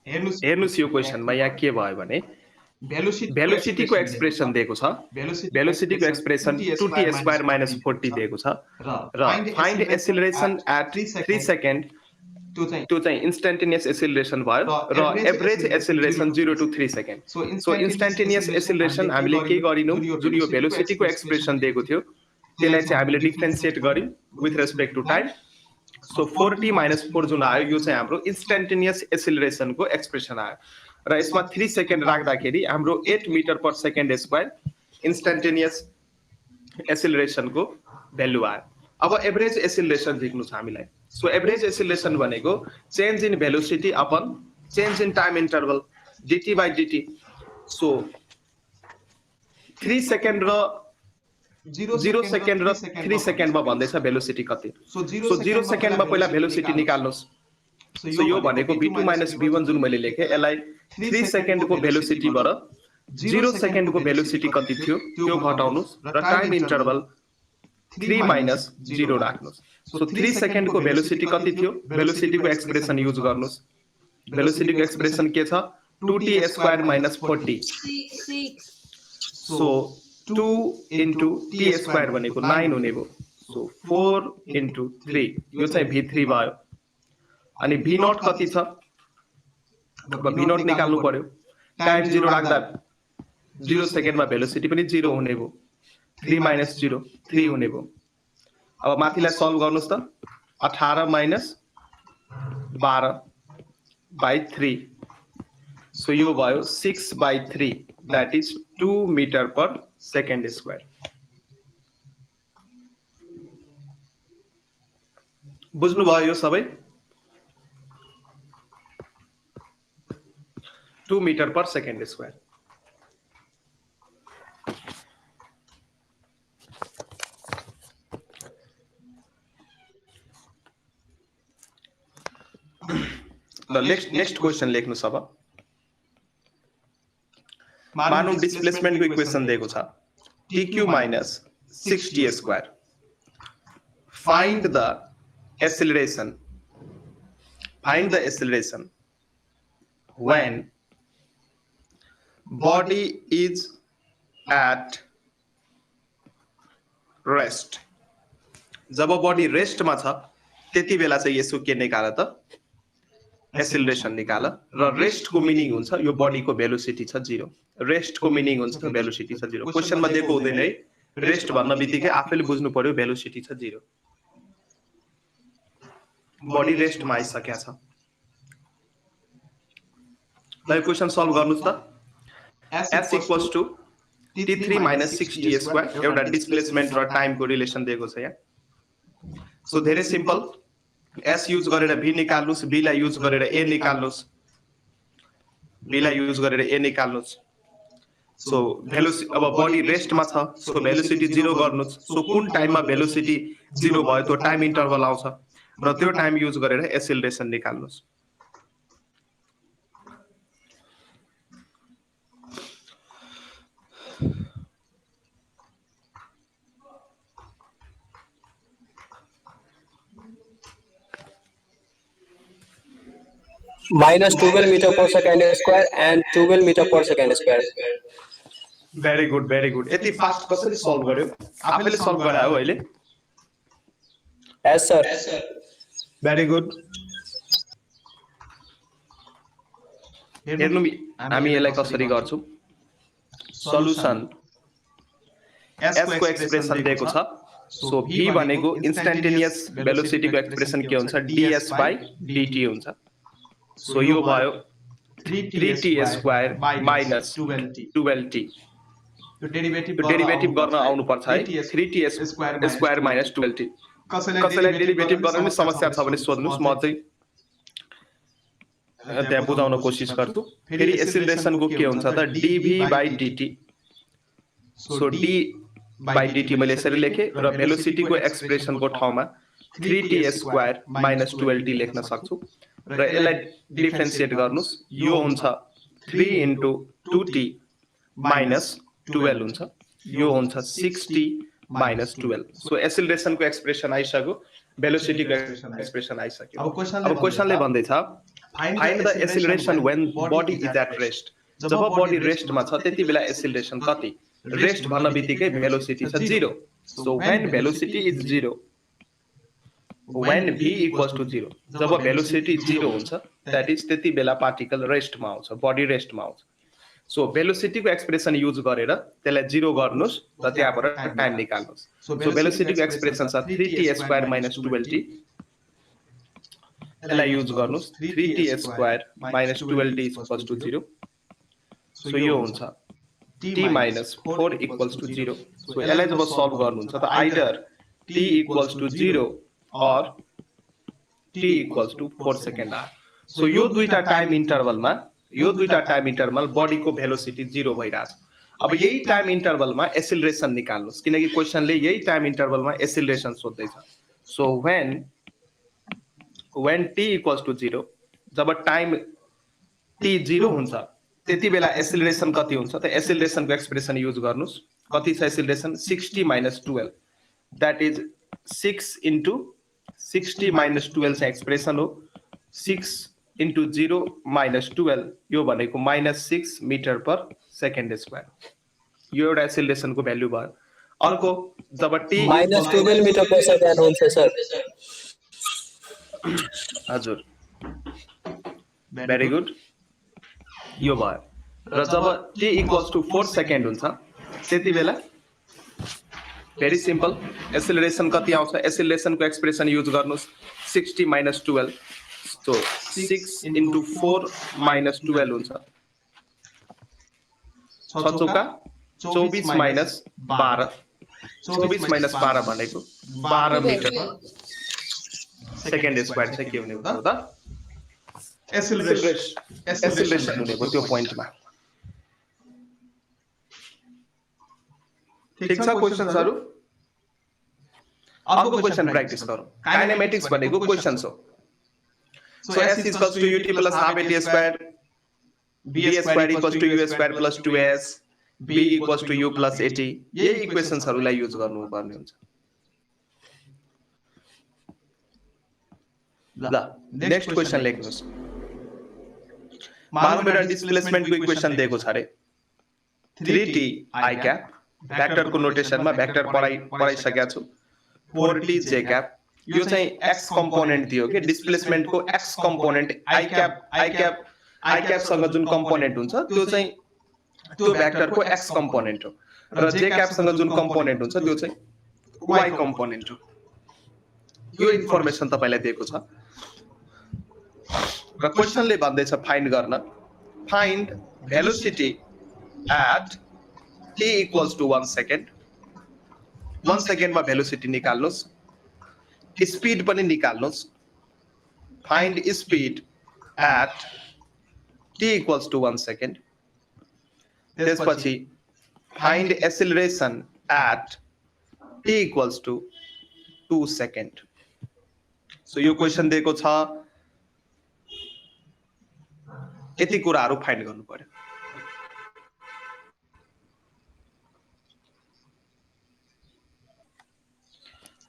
हेर्नुस् यो क्वेशनमा यहाँ के भयो भने भेलोसिटीको एक्सप्रेसन दिएको छ, भेलोसिटीको expression 2t square minus 4t दिएको छ र फाइन्ड एसिलरेसन एट 3 सेकेन्ड, त्यो चाहिँ इन्स्टेन्टेनियस एसिलरेसन भयो र average acceleration 0 to 3 second. So instantaneous acceleration हामीले के गरिनौँ, जुन यो भेलोसिटीको एक्सप्रेसन दिएको थियो त्यसलाई चाहिँ हामीले डिफ्रेन्सिएट गर्यौँ with respect to time. So 4t minus 4 जुन आयो यो चाहिँ हाम्रो इन्स्टेन्टेनियस एसिलरेसनको एक्सप्रेसन आयो र यसमा 3 सेकेन्ड राख्दाखेरि हाम्रो 8 metre per second square instantaneous एसिलरेसनको भ्यालु आयो। अब एभरेज एसिलरेसन लेख्नु छ हामीलाई। सो एभरेज एसिलरेसन भनेको change in velocity upon change in time interval dt by dt। So 3 second र 0 सेकेन्ड र 3 सेकेन्डमा भन्दैछ भेलोसिटी कति। सो 0 सेकेन्डमा पहिला भेलोसिटी निकाल्नुहोस्। सो यो भनेको v2 माइनस v1 जुन मैले लेखेँ यसलाई 3 सेकेन्डको भेलोसिटीबाट 0 सेकेन्डको भेलोसिटी कति थियो त्यो घटाउनुहोस् र टाइम इन्टरभल 3 माइनस 0 राख्नुहोस्। सो 3 सेकेन्डको भेलोसिटी कति थियो, भेलोसिटीको एक्सप्रेसन युज गर्नुहोस्। भेलोसिटीको एक्सप्रेसन के छ, 2t square minus 4t। So 2 into t square भनेको 9 हुने भयो। सो 4 into 3 यो चाहिँ v3 भयो। अनि v नॉट कति छ, अब v नॉट निकाल्नु पर्यो। टाइम 0 राख्दा 0 सेकेन्डमा भेलोसिटी पनि 0 हुने भयो। 3 माइनस 0 3 हुने भयो। अब माथिलाई सल्भ गर्नुहोस् त, 18 माइनस 12 बाई 3। सो यो भयो 6 by 3 that is 2 metre per second square. बुझ्नुभयो यो सबै? 2 मिटर पर सेकेन्ड स्क्वायर। ल नेक्स्ट क्वेशन लेख्नुस्। अब मानौँ डिस्प्लेसमेन्टको इक्वेसन दिएको छ tq minus 6t square. Find the acceleration, find the acceleration when body is at rest। जब बॉडी रेस्ट मा छ त्यति बेला चाहिँ यसो के निकाल त, एक्सेलरेसन निकाल। र रेस्ट को मिनिङ हुन्छ यो बॉडी को भेलोसिटी छ 0। रेस्ट को मिनिङ हुन्छ भेलोसिटी छ 0। क्वेशन मा दिएको हुँदैन है, रेस्ट भन्न बित्तिकै आफैले बुझ्नु पर्यो भेलोसिटी छ 0। बॉडी रेस्ट मा आइसकेको छ। ल क्वेशन सल्भ गर्नुस् त। s equals to t3 minus 6t square एउटा डिस्प्लेसमेन्ट र टाइम को रिलेसन दिएको छ यहाँ। सो धेरै सिम्पल, s युज गरेर v निकाल्नुस्, b लाई युज गरेर a निकाल्नुस्, b लाई युज गरेर a निकाल्नुस्। सो भेलोसिटी अब बॉडी रेस्ट मा छ, सो भेलोसिटी 0 गर्नुस्। सो कुन टाइममा भेलोसिटी 0 भयो त्यो टाइम इन्टरभल आउँछ र त्यो टाइम युज गरेर acceleration निकाल्नुस्। minus 12 meter per second square and 12 meter per second square। Very good, very good. यति फास्ट कसरी सल्भ गर्यो? आफैले सल्भ गरायो अहिले? यस सर। Very good. हेर्नु हामी यसलाई कसरी गर्छौं। सल्युसन s को एक्सप्रेसन दिएको छ। सो v भनेको इन्स्टेन्टेनियस भेलोसिटीको एक्सप्रेसन के हुन्छ, ds by dt हुन्छ। सो यो भयो 3t स्क्वायर माइनस 12t। यो डेरिभेटिभ गर्न आउनु पर्छ है। 3t square minus 12t। कसैलाई डेरिभेटिभ गर्न नि समस्या छ भने सोध्नुस्, म चाहिँ त्यहाँ बुझाउन कोसिस गर्छु। फेरि एक्सेलरेसन को के हुन्छ त, dv by dt। So d by dt मैले यसरी लेखे र भेलोसिटी को एक्सप्रेसन को ठाउँमा 3t स्क्वायर माइनस 12t लेख्न सक्छु र यसलाई डिफरेन्शिएट गर्नुस्। यो हुन्छ 3 into 2t माइनस 12 हुन्छ, यो हुन्छ 6t माइनस 12। सो एक्सेलरेसन को एक्सप्रेसन आइसक्यो, भेलोसिटी को एक्सप्रेसन आइसक्यो। अब क्वेशनले भन्दैछ find the acceleration when body is at rest. जब बडी रेस्टमा छ त्यति बेला एक्सेलरेसन कति? रेस्ट भन्न बित्तिकै भेलोसिटी छ 0। So when velocity is 0, when v equals to 0, जब भेलोसिटी 0 हुन्छ दैट इज त्यति बेला पार्टिकल रेस्टमा आउँछ, बडी रेस्टमा आउँछ। सो भेलोसिटीको एक्सप्रेसन युज गरेर त्यसलाई 0 गर्नुस् र त्यहाँबाट टाइम निकाल्नुस्। सो भेलोसिटीको एक्सप्रेसन छ 3t² - 12t, यसलाई युज गर्नुस् 3t² - 12t equals to 0। So यो हुन्छ t - 4 इक्वल्स टु 0। सो यसलाई जब सल्भ गर्नुहुन्छ त either t equals to 0 or t equals to 4 second. So यो दुईटा टाइम इन्टरभलमा बडीको भेलोसिटी 0 भइरहेछ। अब यही टाइम इन्टरभलमा एसिलरेसन निकाल्नुस्, किनकि क्वेशनले यही टाइम इन्टरभलमा एसिलरेसन सोध्दैछ। So when t equals to 0, जब टाइम t 0 हुन्छ त्यति बेला एसिलरेसन कति हुन्छ त एसिलरेसनको एक्सप्रेसन युज गर्नुस्। कति छ एसिलरेसन? 60 - 12, दैट इज 6 into 60 - 12 चाहिँ एक्सप्रेसन हो। 6 into 0 - 12 यो भनेको -6 मिटर पर सेकेन्ड स्क्वायर। यो एउटा एसिलरेसनको भ्यालु भयो। अर्को जब t -12 मिटर पर सेकेन्ड हुन्छ सर। हजुर, भेरी गुड, यो भयो। र जब t इक्वल्स टु 4 सेकेन्ड हुन्छ त्यति बेला भेरी सिम्पल, एसिलरेसन कति आउँछ? एसिलरेसनको एक्सप्रेसन युज गर्नुस् 60 - 12, सो 6 into 4 - 12 हुन्छ 6 चौका 24 - 12, 24 - 12 भनेको 12 मिटर सेकेन्ड स्क्वायर चाहिँ के हुने हो त? एसिलरेसन हुने हो त्यो पोइन्टमा। ठीक छ क्वेशन्सहरु? अर्को क्वेशन प्र्याक्टिस गरौँ। काइनेमेटिक्स भनेको क्वेशन्स हो। So s equals to ut plus half at square, b square equals to u square plus 2s, b equals to u plus at, यही इक्वेशन्सहरुलाई युज गर्नु पर्ने हुन्छ। ल नेक्स्ट क्वेशन लेख्नुस्। मानौ मेरो डिस्प्लेसमेन्टको इक्वेसन दिएको छ रे 3t i cap, भेक्टरको नोटेसनमा भेक्टर पढाइसकेको छु। 4t j cap, यो चाहिँ x कम्पोनेन्ट दियो के डिस्प्लेसमेन्टको x कम्पोनेन्ट i cap सँग जुन कम्पोनेन्ट हुन्छ त्यो चाहिँ त्यो भेक्टरको x कम्पोनेन्ट हो र j cap सँग जुन कम्पोनेन्ट हुन्छ त्यो चाहिँ y कम्पोनेन्ट हो। यो इन्फर्मेसन तपाईलाई दिएको छ र क्वेशनले भन्दैछ फाइन्ड गर्न, find velocity at t equals to 1 second। 1 सेकेन्डमा भेलोसिटी निकाल्नुस्, स्पीड पनि निकाल्नुस्। Find speed at t equals to 1 second। त्यसपछि find acceleration at t equals to 2 second। So यो क्वेशन दिएको छ, यति कुराहरु फाइन्ड गर्नु पर्यो।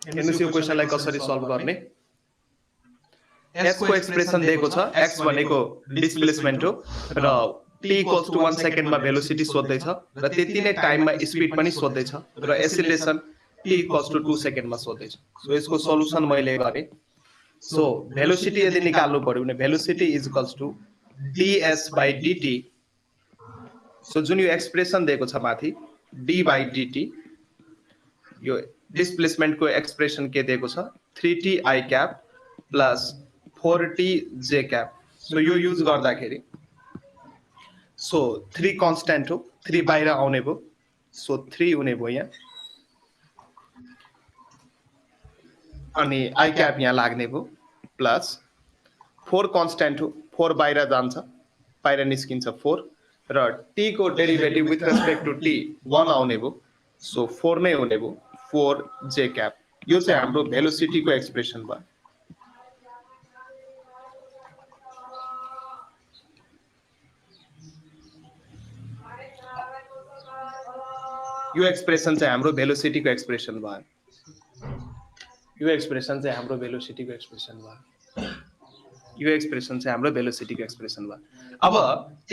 हेर्नुस् यो क्वेशनलाई कसरी सल्भ गर्ने। s को एक्सप्रेसन दिएको छ, x भनेको डिस्प्लेसमेन्ट हो र t इक्वल्स टु 1 सेकेन्डमा भेलोसिटी सोध्दै छ र त्यति नै टाइममा स्पीड पनि सोध्दै छ र एक्सेलरेसन t इक्वल्स टु 2 सेकेन्डमा सोध्दै छ। सो यसको सल्युसन मैले गरे। सो भेलोसिटी यदि निकाल्नु पर्यो भने velocity is equals to ds by dt। So जुन यो एक्सप्रेसन दिएको छ माथि d by dt, यो डिस्प्लेसमेन्ट को एक्सप्रेसन के दिएको छ 3t i cap plus 4t j cap। So यो युज गर्दाखेरि सो 3 कन्स्टेन्ट हो, 3 बाहिर आउने भयो, सो 3 हुने भयो यहाँ, अनि i cap यहाँ लाग्ने भयो प्लस 4 कन्स्टेन्ट हो, 4 बाहिर जान्छ, बाहिर निस्किन्छ 4 र t को derivative with respect to t 1 आउने भयो, सो 4 नै हुने भयो 4 j cap। यो चाहिँ हाम्रो भेलोसिटी को एक्सप्रेसन भयो। यो एक्सप्रेसन चाहिँ हाम्रो भेलोसिटी को एक्सप्रेसन भयो। यो एक्सप्रेसन चाहिँ हाम्रो भेलोसिटी को एक्सप्रेसन भयो। यो एक्सप्रेसन चाहिँ हाम्रो भेलोसिटीको एक्सप्रेसन भयो। अब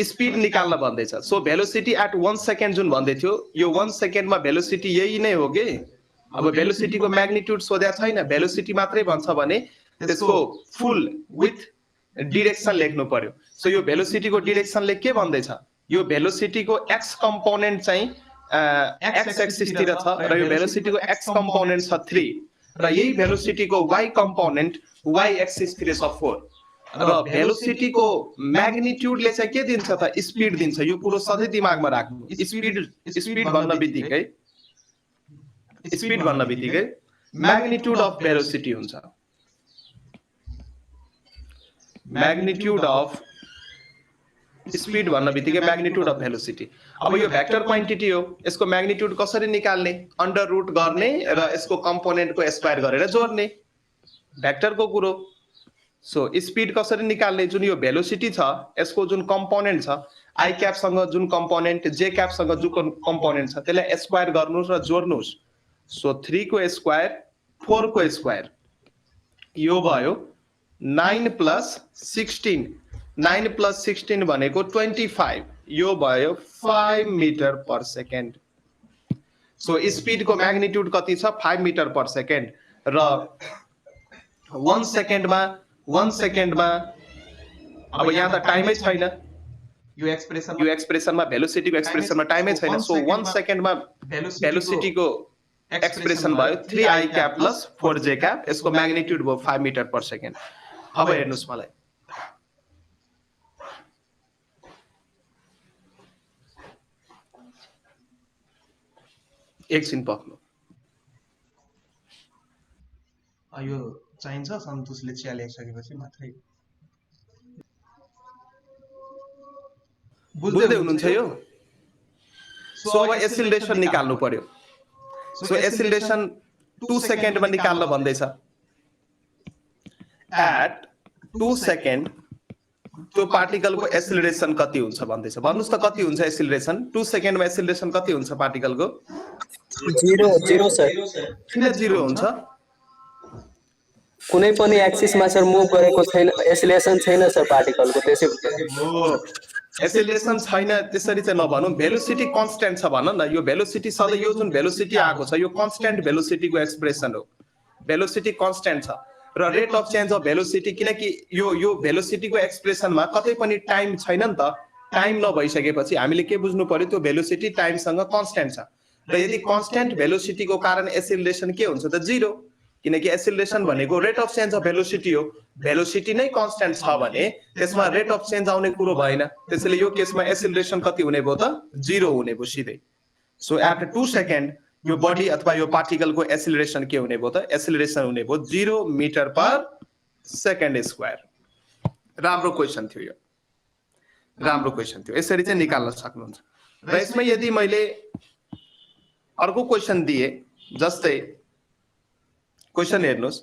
स्पिड निकाल्न भन्दैछ। सो भेलोसिटी एट 1 सेकेन्ड जुन भन्दै थियो, यो 1 सेकेन्डमा भेलोसिटी यही नै हो के? अब भेलोसिटीको म्याग्निट्युड सोधेको छैन, भेलोसिटी मात्रै भन्छ भने त्यसको फुल विथ डिरेक्सन लेख्नु पर्यो। सो यो भेलोसिटीको डिरेक्सनले के भन्दैछ? यो भेलोसिटीको एक्स कम्पोनेन्ट चाहिँ एक्स एक्सिस तिर छ र यो भेलोसिटीको एक्स कम्पोनेन्ट छ 3 र यही भेलोसिटीको वाई कम्पोनेन्ट वाई एक्सिस तिर छ 4 र भेलोसिटीको म्याग्निट्युडले चाहिँ के दिन्छ त? स्पिड दिन्छ। यो कुरो सधैँ दिमागमा राख्नु। स्पिड भन्न बित्तिकै म्याग्निट्युड अफ भेलोसिटी हुन्छ। म्याग्निट्युड अफ स्पिड भन्न बित्तिकै म्याग्निट्युड अफ भेलोसिटी। अब यो भेक्टर क्वान्टिटी हो, यसको म्याग्निट्युड कसरी निकाल्ने? अन्डर रुट गर्ने र यसको कम्पोनेन्टको स्क्वायर गरेर जोड्ने, भेक्टरको कुरो। सो स्पिड कसरी निकाल्ने? जुन यो भेलोसिटी छ यसको जुन कम्पोनेन्ट छ आई क्यापसँग जुन कम्पोनेन्ट, जे क्यापसँग जुन कम्पोनेन्ट छ त्यसलाई स्क्वायर गर्नुस् र जोड्नुस्। सो 3 को स्क्वायर 4 को स्क्वायर, यो भयो 9 प्लस 16। 9 प्लस 16 भनेको 25, यो भयो 5 मिटर पर सेकेन्ड। सो स्पिडको म्याग्निट्युड कति छ? 5 मिटर पर सेकेन्ड र 1 सेकेन्डमा अब यहाँ त टाइमै छैन। यो एक्सप्रेसनमा भेलोसिटीको एक्सप्रेसनमा टाइमै छैन। सो 1 सेकेन्डमा भेलोसिटीको एक्सप्रेसन भयो 3i cap plus 4j cap. यसको म्याग्निट्युड भयो 5 मिटर पर सेकेन्ड। अब हेर्नुस् मलाई, एकछिन पक्नु। यो चाहिन्छ सन्तोषले चिया ल्याइसकेपछि मात्रै। बुझ्दै हुनुहुन्छ यो? सो अब एसिलरेसन निकाल्नु पर्यो। सो एसिलरेसन 2 सेकेन्डमा निकाल्न भन्दैछ। एट 2 सेकेन्ड त्यो पार्टिकलको एसिलरेसन कति हुन्छ भन्दैछ। भन्नुस् त कति हुन्छ एसिलरेसन? 2 सेकेन्डमा एसिलरेसन कति हुन्छ पार्टिकलको? 0 सर। किन 0 हुन्छ? कुनै पनि एक्सिसमा सर मुभ गरेको छैन, एसिलेसन छैन सर पार्टिकलको। त्यसै एसिलेसन छैन त्यसरी चाहिँ नभनौँ। भेलोसिटी कन्स्ट्यान्ट छ भन न। यो भेलोसिटी सधैँ, यो जुन भेलोसिटी आएको छ यो कन्स्ट्यान्ट भेलोसिटीको एक्सप्रेसन हो। भेलोसिटी कन्स्ट्यान्ट छ र rate of change of velocity, किनकि यो भेलोसिटीको एक्सप्रेसनमा कतै पनि टाइम छैन नि त। टाइम नभइसकेपछि हामीले के बुझ्नु पर्यो? त्यो भेलोसिटी टाइमसँग कन्स्ट्यान्ट छ र यदि कन्स्ट्यान्ट भेलोसिटीको कारण एसिलरेसन के हुन्छ त? 0, किनकि एसिलरेसन भनेको rate of change of velocity हो। भेलोसिटी नै कन्स्ट्यान्ट छ भने त्यसमा रेट अफ चेन्ज आउने कुरो भएन। त्यसैले यो केसमा एसिलरेसन कति हुने भयो त? 0 हुने भयो सिधै। सो एट 2 सेकेन्ड यो बडी अथवा यो पार्टिकलको एसिलरेसन के हुने भयो त? एसिलरेसन हुने भयो 0 मिटर पर सेकेन्ड स्क्वायर। राम्रो क्वेसन थियो यो, राम्रो क्वेसन थियो। यसरी चाहिँ निकाल्न सक्नुहुन्छ। र यसमा यदि मैले अर्को क्वेसन दिए, जस्तै क्वेसन हेर्नुस्,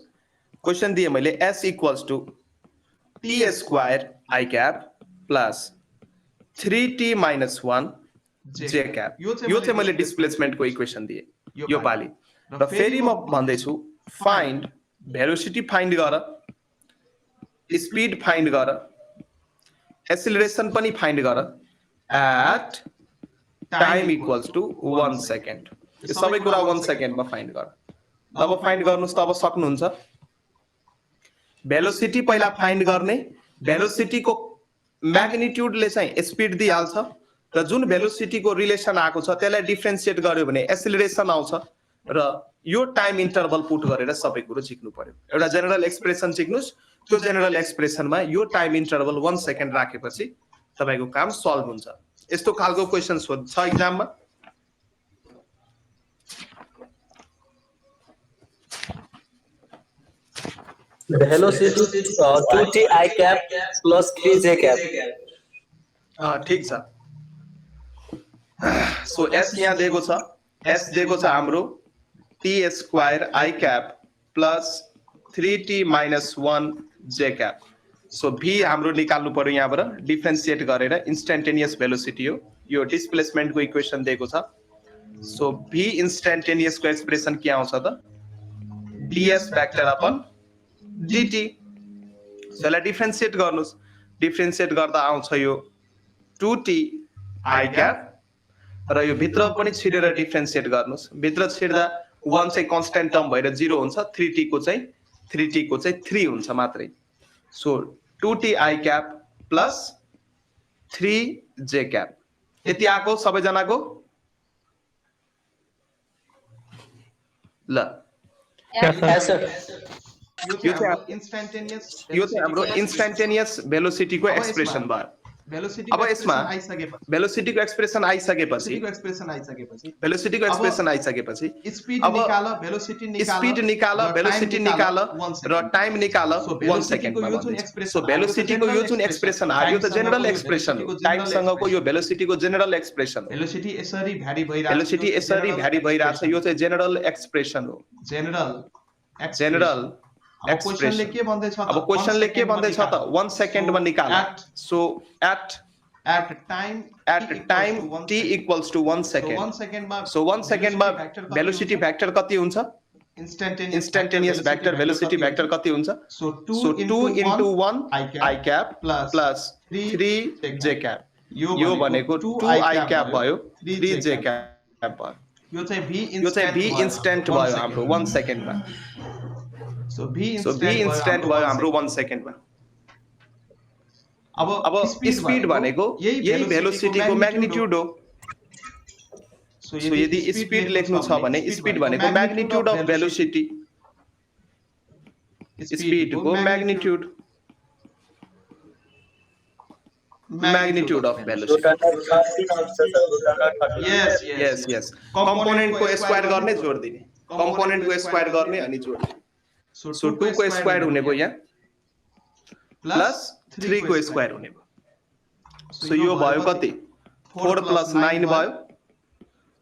क्वेसन दिए मैले s equals to t square i cap plus 3t minus 1 j cap. यो चाहिँ मैले डिस्प्लेसमेन्टको इक्वेसन दिए यो पालि। र फेरि म भन्दैछु फाइन्ड भेलोसिटी, फाइन्ड गर, स्पिड फाइन्ड गर, एसिलरेसन पनि फाइन्ड गर at time equals to 1 second. यो सबै कुरा 1 सेकेन्डमा फाइन्ड गर। अब फाइन्ड गर्नुस् त अब सक्नुहुन्छ। भेलोसिटी पहिला फाइन्ड गर्ने, भेलोसिटीको म्याग्निट्युडले चाहिँ स्पिड दिइहाल्छ र जुन भेलोसिटीको रिलेसन आएको छ त्यसलाई डिफ्रेन्सिएट गर्यो भने एसिलरेसन आउँछ र यो टाइम इन्टरभल पुट गरेर सबै कुरो सिक्नु पर्यो। एउटा जेनरल एक्सप्रेसन सिक्नुस्, त्यो जेनरल एक्सप्रेसनमा यो टाइम इन्टरभल 1 सेकेन्ड राखेपछि तपाईको काम सल्भ हुन्छ। यस्तो खालको क्वेसन सोध्छ एक्जाममा। Velocity 2t i cap plus 3j cap. ठीक छ। सो s यहाँ दिएको छ, s दिएको छ हाम्रो t square i cap plus 3t minus 1 j cap. So v हाम्रो निकाल्नु पर्यो यहाँबाट डिफ्रेन्सिएट गरेर। इन्स्टेन्टेनियस भेलोसिटी हो यो, डिस्प्लेसमेन्टको इक्वेसन दिएको छ। सो v इन्स्टेन्टेनियसको एक्सप्रेसन के आउँछ त? ds vector upon dt। So यसलाई डिफरेन्सिएट गर्नुस् डिफरेन्सिएट गर्दा आउँछ यो 2t I cap र यो भित्र पनि छिरेर डिफरेन्सिएट गर्नुस् भित्र छिर्दा 1 चाहिँ कन्स्ट्यान्ट टर्म भएर 0 हुन्छ 3t को चाहिँ 3 हुन्छ मात्रै so 2t I cap plus 3j cap यति आको सबैजनाको ल Yes, sir. यो चाहिँ हाम्रो इन्स्ट्यान्टेनियस भेलोसिटीको एक्सप्रेसन भयो अब यसमा भेलोसिटीको एक्सप्रेसन आइसकेपछि स्पिड निकाल भेलोसिटी निकाल र टाइम निकाल 1 सेकेन्डमा सो भेलोसिटीको यो जुन एक्सप्रेसन आयो यो त जेनरल एक्सप्रेसन हो टाइम सँगको यो भेलोसिटीको जेनरल एक्सप्रेसन हो भेलोसिटी यसरी भ्यारी भइराछ यो चाहिँ जेनरल एक्सप्रेसन हो जेनरल एक्सप्रेसन अब क्वेशनले के भन्दैछ त 1 सेकेन्डमा निकाल so at time t equals to 1 second so 1 सेकेन्डमा भेलोसिटी भेक्टर कति हुन्छ इन्स्ट्यान्टेनियस भेक्टर भेलोसिटी भेक्टर कति हुन्छ so 2 into 1 I cap plus 3 j cap यो भनेको 2 I cap भयो 3 j cap भयो यो चाहिँ v इन्स्ट्यान्ट भयो हाम्रो 1 सेकेन्डमा सो v इन्स्ट्यान्ट भयो हाम्रो 1 सेकेन्डमा अब स्पिड भनेको यही भेलोसिटीको म्याग्निट्युड हो सो यदि स्पिड लेख्नु छ भने स्पिड भनेको म्याग्निट्युड अफ भेलोसिटी स्पिडको म्याग्निट्युड अफ भेलोसिटी यस कम्पोनेन्टको स्क्वायर गर्ने जोड दिने कम्पोनेन्टको स्क्वायर गर्ने अनि जोड दिने सो 2 को स्क्वायर हुने भयो यहाँ प्लस 3 को स्क्वायर हुने भयो सो यो भयो कति 4 + 9 भयो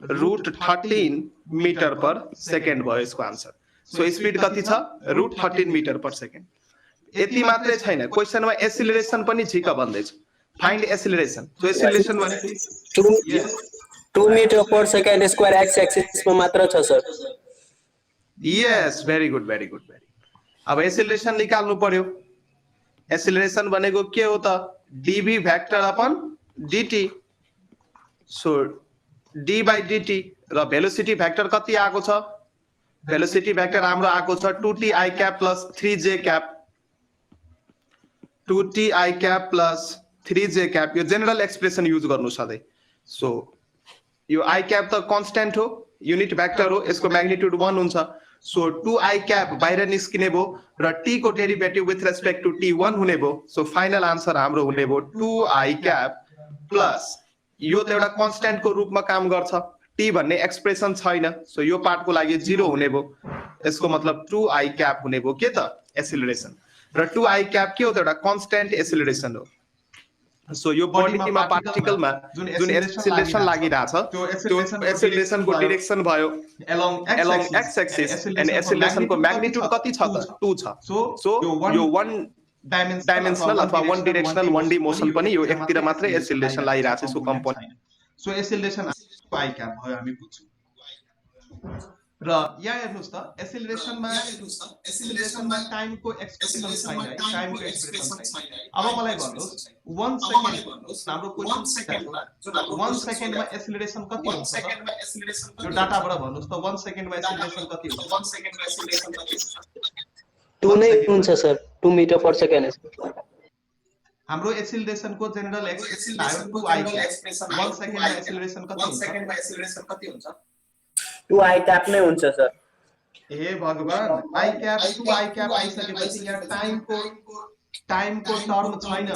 √13 मिटर पर सेकेन्ड भयो यसको आन्सर सो स्पिड कति छ √13 मिटर पर सेकेन्ड यति मात्रै छैन क्वेशनमा एसिलरेसन पनि झिक भन्दैछ फाइन्ड एसिलरेसन सो एसिलरेसन भने 2 metre per second square x एक्सिसमा मात्र छ सर यस भेरी गुड अब एसिलरेसन निकाल्नु पर्यो एसिलरेसन भनेको के हो त dv vector upon dt so d/dt र भेलोसिटी भेक्टर कति आको छ भेलोसिटी भेक्टर हाम्रो आको छ 2t I cap plus 3j cap 2t I cap plus 3j cap यो जेनरल एक्सप्रेसन युज गर्नु सधैं सो यो I cap त कन्स्ट्यान्ट हो युनिट भेक्टर हो यसको म्याग्निट्युड 1 हुन्छ सो 2 I cap बाहिर निस्किने भो र t को derivative with respect to t 1 हुने भो सो फाइनल आन्सर हाम्रो हुने भो 2 I cap प्लस यो त एउटा कन्स्ट्यान्ट को रूपमा काम गर्छ t भन्ने एक्सप्रेसन छैन सो यो पार्टको लागि 0 हुने भो यसको मतलब 2 I cap हुने भो के त एसिलरेसन र 2 I cap के हो त एउटा कन्स्ट्यान्ट एसिलरेसन हो सो यो बडीमा पार्टिकलमा जुन एसिलरेसन लागिराछ त्यो एसिलरेसनको डाइरेक्सन भयो along x axis and एसिलरेसनको म्याग्निट्युड कति छ त 2 छ सो यो 1 डाइमेन्सनल अथवा 1 डाइरेक्सनल 1D मोसन पनि यो एकतिर मात्रै एसिलरेसन लागिराछ so component so acceleration I cap भयो हामी बुझ्छौं र यहाँ हेर्नुस् त एसिलरेसनमा टाइमको एक्सप्रेसन छैन टाइमको एक्सप्रेसन छैन अब मलाई भन्नुस् 1 सेकेन्ड हाम्रो क्वेशन 1 सेकेन्डमा एसिलरेसन कति हुन्छ यो डाटाबाट भन्नुस् त 1 सेकेन्डमा एसिलरेसन कति हुन्छ 1 सेकेन्डमा एसिलरेसन कति हुन्छ 2 नै हुन्छ सर 2 मिटर पर सेकेन्ड हाम्रो एसिलरेसनको जेनरल एक्सप्रेसन आयो 2 I cap 1 सेकेन्डमा एसिलरेसन कति हुन्छ 2 I cap नै हुन्छ सर हे भगवान I cap 2 I cap आइसकेपछि यहाँ टाइमको टर्म छैन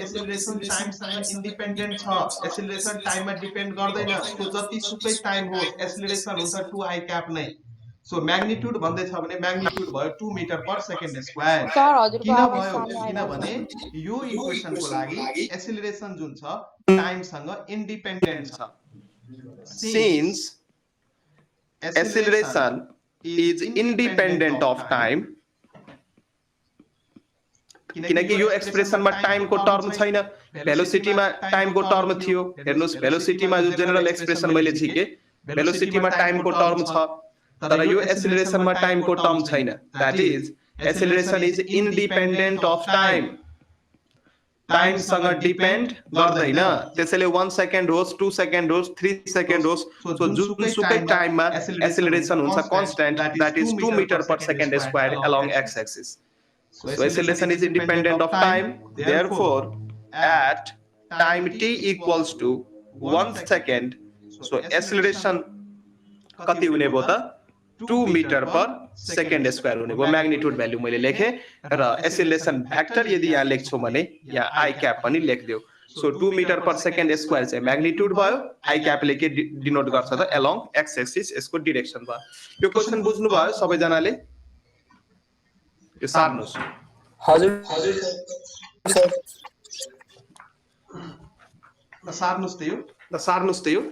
एसिलरेसन टाइमसँग इन्डिपेन्डेन्ट छ एसिलरेसन टाइममा डिपेन्ड गर्दैन त्यो जति सुकै टाइम हो एसिलरेसन हुन्छ 2 I cap नै सो म्याग्निट्युड भन्दै छ भने म्याग्निट्युड भयो 2 मिटर पर सेकेन्ड स्क्वायर किन भयो किनभने यो इक्वेसनको लागि एसिलरेसन जुन छ टाइमसँग इन्डिपेन्डेन्ट छ since acceleration is independent of time किनकि यो एक्सप्रेसनमा टाइमको टर्म छैन भेलोसिटीमा टाइमको टर्म थियो हेर्नुस् भेलोसिटीमा जो जेनरल एक्सप्रेसन मैले झिके भेलोसिटीमा टाइमको टर्म छ तर यो एसिलरेसनमा टाइमको टर्म छैन that is Acceleration is independent of time. Time सँग डिपेन्ड गर्दैन, त्यसैले 1 सेकेन्ड होस् 2 सेकेन्ड होस् 3 सेकेन्ड होस्, सो जुनसुकै टाइममा एक्सेलरेसन हुन्छ constant, that is 2 metre per second square along x axis. So acceleration is independent of time, therefore at time t equals to 1 second, so acceleration कति हुने भयो त 2 मीटर पर सेकेन्ड स्क्वायर हुने भयो. Magnitude value मैले लेखे र acceleration vector यदि यहाँ लेख्छौं भने यहाँ आई क्याप पनि लेख्दियौ. So 2 metre per second square चाहिँ म्याग्निट्युड भयो, आई क्यापले के डिनोट गर्छ त अलोङ एक्स एक्सिस, यसको डाइरेक्सन भयो. यो क्वेशन बुझ्नु भयो सबैजनाले? यो सार्नुस्. हजुर सर. सार्नुस् त यो.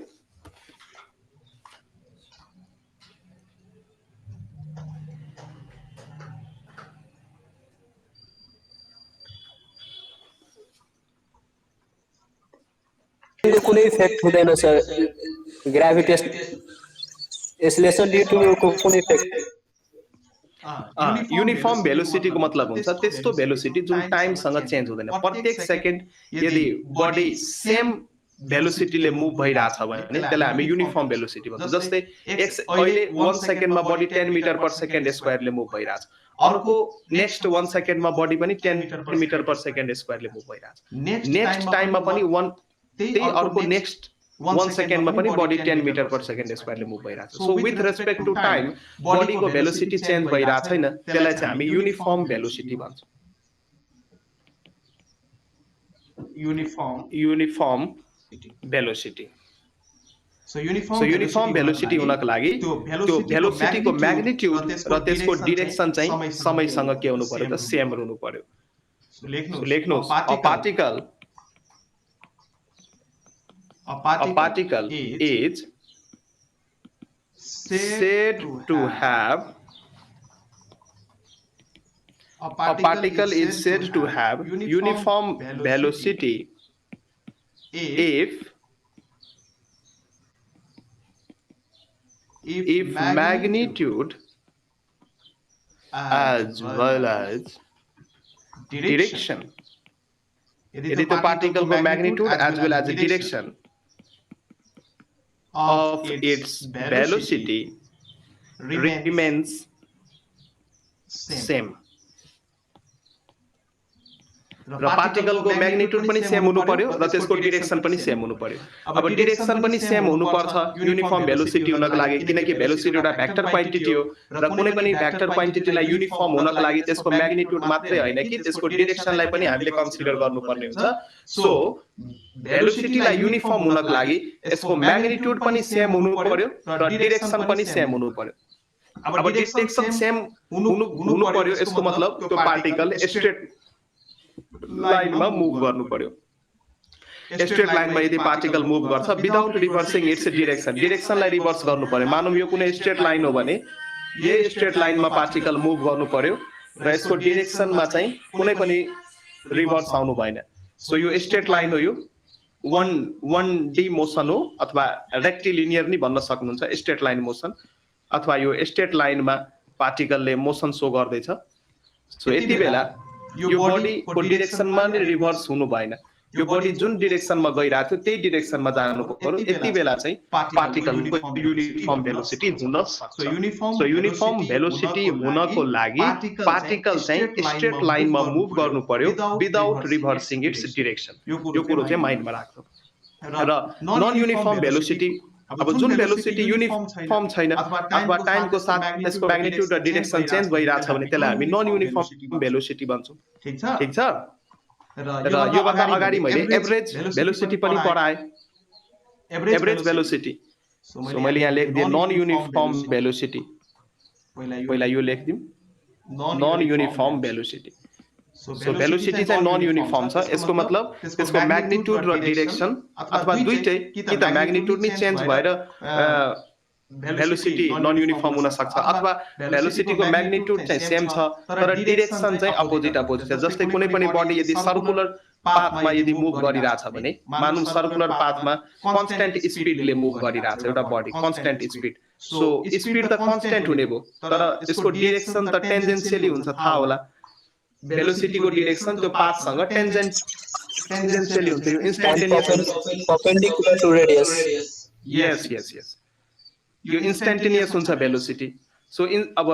कुनै इफेक्ट हुँदैन sir, gravitation acceleration due to को कुनै इफेक्ट. युनिफर्म भेलोसिटी को मतलब हुन्छ त्यस्तो भेलोसिटी जुन टाइम सँग चेन्ज हुँदैन. प्रत्येक सेकेन्ड यदि बडी सेम भेलोसिटीले मुभ भइराछ भने त्यसलाई हामी युनिफर्म भेलोसिटी भन्छौँ. जस्तै अहिले 1 सेकेन्डमा बडी 10 मीटर पर सेकेन्ड स्क्वायरले मुभ भइराछ, अर्को नेक्स्ट 1 सेकेन्डमा बडी पनि 10 मीटर पर सेकेन्ड स्क्वायरले मुभ भइराछ, नेक्स्ट टाइममा पनि त्यही अर्को नेक्स्ट 1 सेकेन्डमा पनि बडी 10 मीटर पर सेकेन्ड स्क्वायरले मुभ भइराछ. So with respect to time बडीको भेलोसिटी चेन्ज भइराछ छैन, त्यसलाई चाहिँ हामी युनिफर्म भेलोसिटी भन्छौँ. Uniform velocity. So uniform velocity हुनको लागि त्यो भेलोसिटीको म्याग्निट्युड र त्यसको डाइरेक्सन चाहिँ समयसँग के हुनु पर्यो त सेम हुनु पर्यो. लेख्नुस् a particle is said to have uniform velocity if magnitude as well as direction. यदि त्यो पार्टिकलको म्याग्निट्युड as well as direction of its velocity remains same. र पार्टिकलको म्याग्निट्युड पनि सेम हुनु पर्यो र त्यसको डाइरेक्सन पनि सेम हुनु पर्यो. अब डाइरेक्सन पनि सेम हुनु पर्छ युनिफर्म भेलोसिटी हुनको लागि, किनकि भेलोसिटी एउटा भेक्टर क्वान्टिटी हो र कुनै पनि भेक्टर क्वान्टिटीलाई युनिफर्म हुनको लागि त्यसको म्याग्निट्युड मात्रै होइन कि त्यसको डाइरेक्सनलाई पनि हामीले कन्सिडर गर्नुपर्ने हुन्छ. सो भेलोसिटीलाई युनिफर्म हुनको लागि यसको म्याग्निट्युड पनि सेम हुनु पर्यो र डाइरेक्सन पनि सेम हुनु पर्यो. अब डाइरेक्सन सेम हुनु पर्यो यसको मतलब त्यो पार्टिकल स्ट्रेट लाइनमा मुभ गर्नु पर्यो. स्ट्रेट लाइनमा यदि पार्टिकल मुभ गर्छ विदाउट रिभर्सिङ इट्स डाइरेक्सनलाई रिभर्स गर्नु पर्यो. मानौँ यो कुनै स्ट्रेट लाइन हो भने यही स्ट्रेट लाइनमा पार्टिकल मुभ गर्नु पर्यो र यसको डाइरेक्सनमा चाहिँ कुनै पनि रिभर्स आउनु भएन. सो यो स्ट्रेट लाइन हो, यो 1D मोसन हो अथवा रेक्टिलिनियर नि भन्न सक्नुहुन्छ स्ट्रेट लाइन मोसन, अथवा यो स्ट्रेट लाइनमा पार्टिकलले मोसन शो गर्दैछ. सो यति बेला यो बडीको डाइरेक्सनमा नै रिभर्स हुनु भएन, यो बडी जुन डाइरेक्सनमा गइरहेको थियो त्यही डाइरेक्सनमा जानु पर्यो. यति बेला चाहिँ पार्टिकलको युनिफर्म भेलोसिटी हुन सक्छ. सो युनिफर्म भेलोसिटी हुनको लागि पार्टिकल चाहिँ स्ट्रेट लाइनमा मुभ गर्नु पर्यो विदाउट रिभर्सिङ इट्स डाइरेक्सन. यो कुरो चाहिँ माइन्डमा राख्नु. र नन युनिफर्म भेलोसिटी, अब जुन भेलोसिटी युनिफर्म छैन अथवा टाइमको साथ त्यसको म्याग्निट्युड र डाइरेक्सन चेन्ज भइरहेछ भने त्यसलाई हामी नन युनिफर्म भेलोसिटी भन्छौँ. ठीक छ. र योभन्दा अगाडि मैले एभरेज भेलोसिटी पनि पढाएँ. एभरेज भेलोसिटी, सो मैले यहाँ लेखिदिएँ नन युनिफर्म भेलोसिटी. पहिला यो लेखिदिउँ non uniform velocity. So velocity चाहिँ नन युनिफर्म छ, यसको मतलब त्यसको म्याग्निट्युड र डाइरेक्सन अथवा दुईटै कि त म्याग्निट्युड नै चेन्ज भएर भेलोसिटी नन युनिफर्म हुन सक्छ अथवा भेलोसिटीको म्याग्निट्युड चाहिँ सेम छ तर डाइरेक्सन चाहिँ अपोजिट छ. जस्तै कुनै पनि बडी यदि सर्कुलर पाथमा यदि मुभ गरिरहेछ भने मानौँ सर्कुलर पाथमा कन्स्ट्यान्ट स्पिडले मुभ गरिरहेछ एउटा body, constant speed so speed त कन्स्टेन्ट हुने भयो तर यसको डिरेक्सन त टेन्जेन्शियली हुन्छ थाहा होला भेलोसिटीको डिरेक्सन त्यो पाथसँग टेन्जेन्शियली हुन्छ यो इन्स्टेन्टेनियस perpendicular to radius. यस यस यस यो इन्स्टेन्टेनियस हुन्छ भेलोसिटी सो अब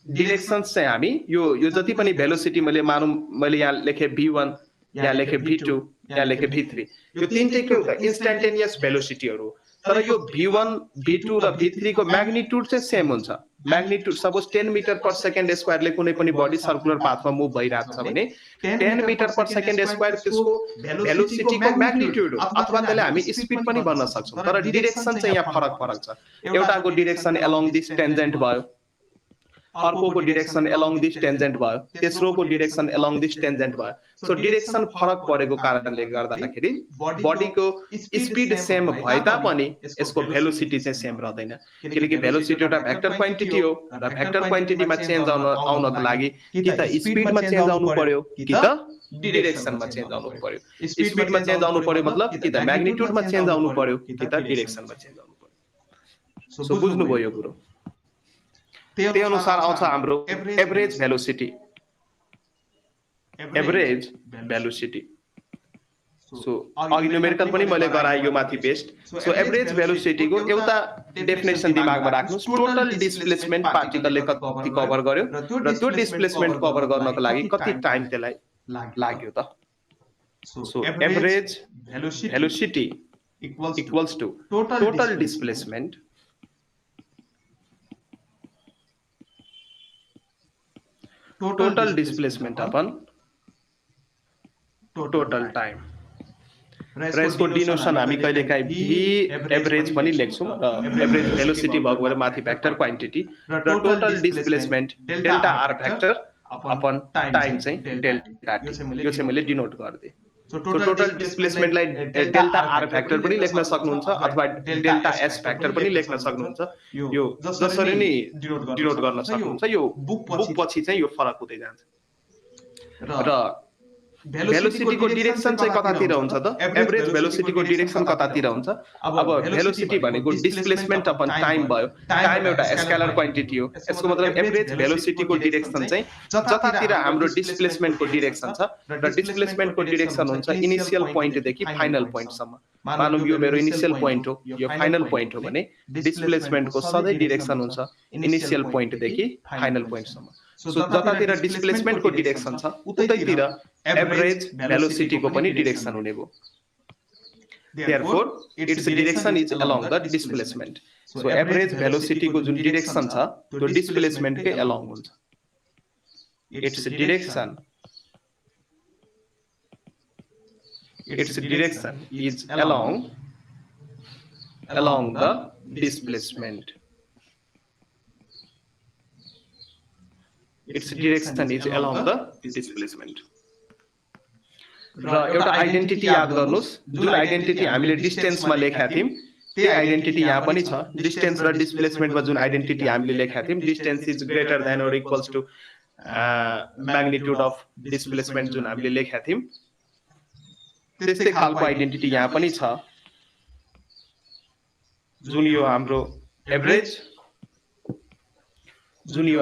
डिरेक्सन्स चाहिँ हामी यो जति पनि भेलोसिटी मैले यहाँ लेखेँ v1 यहाँ लेखेँ v2 यहाँ लेखेँ v3 यो तीनटै के हुन्छ इन्स्टेन्टेनियस भेलोसिटीहरू तर यो v1 v2 र v3 को म्याग्निट्युड चाहिँ सेम हुन्छ magnitude suppose 10 metre per second स्क्वायरले कुनै पनि बडी सर्कुलर पाथमा मुभ भइरहेको छ भने 10 मिटर पर सेकेन्ड स्क्वायर त्यसको भेलोसिटीको म्याग्निट्युड हो अथवा त्यसलाई हामी स्पिड पनि भन्न सक्छौं तर डिरेक्सन चाहिँ यहाँ फरक छ एउटाको डिरेक्सन अलोङ दिस टेन्जेन्ट भयो अर्कोको डिरेक्सन अलोङ दिस टेन्जेन्ट भयो तेस्रोको डिरेक्सन अलोङ दिस टेन्जेन्ट भयो सो डिरेक्सन फरक परेको कारणले गर्दाखेरि बडीको स्पिड सेम भए तापनि यसको भेलोसिटी चाहिँ सेम रहदैन किनकि भेलोसिटी एउटा भेक्टर क्वान्टिटी हो र भेक्टर क्वान्टिटीमा चेन्ज आउनको लागि कि त स्पिडमा चेन्ज आउनु पर्यो कि त डिरेक्सनमा चेन्ज आउनु पर्यो स्पिडमा चेन्ज आउनु पर्यो मतलब कि त म्याग्निट्युडमा चेन्ज आउनु पर्यो कि त डिरेक्सनमा चेन्ज आउनु पर्यो सो बुझ्नुभयो यो कुरो त्यही अनुसार आउँछ हाम्रो एभरेज भेलोसिटी सो अघि न्युमेरिकल पनि मैले गराए यो माथि पेस्ट सो एभरेज भेलोसिटीको एउटा डेफिनेसन दिमागमा राख्नुस् टोटल डिस्प्लेसमेन्ट पार्टिकलले कति कभर गर्यो र त्यो डिस्प्लेसमेन्ट कभर गर्नको लागि कति टाइम त्यसलाई लाग्यो त so average velocity equals to total displacement total displacement upon total time र यसको डिनोसन हामी कहिलेकाहीँ v एभरेज पनि लेख्छौं र एभरेज भेलोसिटी भएको भएर माथि भेक्टर क्वान्टिटी र total displacement delta r vector upon time चाहिँ डेल्टा t यो चाहिँ मैले डिनोट गर्दै सो टोटल डिस्प्लेसमेन्टलाई डेल्टा r भेक्टर पनि लेख्न सक्नुहुन्छ अथवा डेल्टा s भेक्टर पनि लेख्न सक्नुहुन्छ यो जसरी नै डिनोट गर्न सक्नुहुन्छ यो बुक पछि चाहिँ यो फरक हुँदै जान्छ र भेलोसिटीको डिरेक्सन चाहिँ कतातिर हुन्छ त एभरेज भेलोसिटीको डिरेक्सन कतातिर हुन्छ अब भेलोसिटी भनेको डिस्प्लेसमेन्ट अपन टाइम भयो टाइम एउटा स्केलर क्वान्टिटी हो यसको मतलब एभरेज भेलोसिटीको डिरेक्सन चाहिँ जतातिर हाम्रो डिस्प्लेसमेन्टको डिरेक्सन छ र डिस्प्लेसमेन्टको डिरेक्सन हुन्छ इनिशियल पोइन्ट देखि फाइनल पोइन्ट सम्म मानौं यो मेरो इनिशियल पोइन्ट हो यो फाइनल पोइन्ट हो भने डिस्प्लेसमेन्टको सधैँ डिरेक्सन हुन्छ इनिशियल पोइन्ट देखि फाइनल पोइन्ट सम्म सो जतातिर डिस्प्लेसमेन्टको डिरेक्सन छ उतैतिर एभरेज भेलोसिटीको पनि डिरेक्सन हुने भयो therefore its direction is along the displacement so average velocity को जुन डिरेक्सन छ त्यो डिस्प्लेसमेन्ट कै along हुन्छ its direction is along the displacement its direction is along the displacement र एउटा आइडेन्टिटी याद गर्नुस् जुन आइडेन्टिटी हामीले डिस्टेन्समा लेखेका थियौं त्यही आइडेन्टिटी यहाँ पनि छ डिस्टेन्स र डिस्प्लेसमेन्टमा जुन आइडेन्टिटी हामीले लेखेका थियौं distance is greater than or equals to magnitude of displacement जुन हामीले लेखेका थियौं त्यस्तै खालको आइडेन्टिटी यहाँ पनि छ जुन यो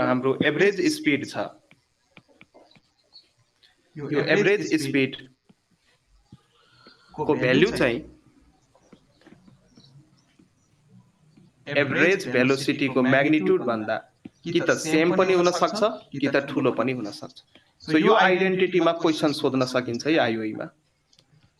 हाम्रो एभरेज स्पिड छ यो एभरेज स्पिड को भ्यालु चाहिँ एभरेज भेलोसिटी को म्याग्निट्युड भन्दा कि त सेम पनि हुन सक्छ कि त ठूलो पनि हुन सक्छ सो यो आइडेन्टिटीमा क्वेशन सोध्न सकिन्छ है आईओई मा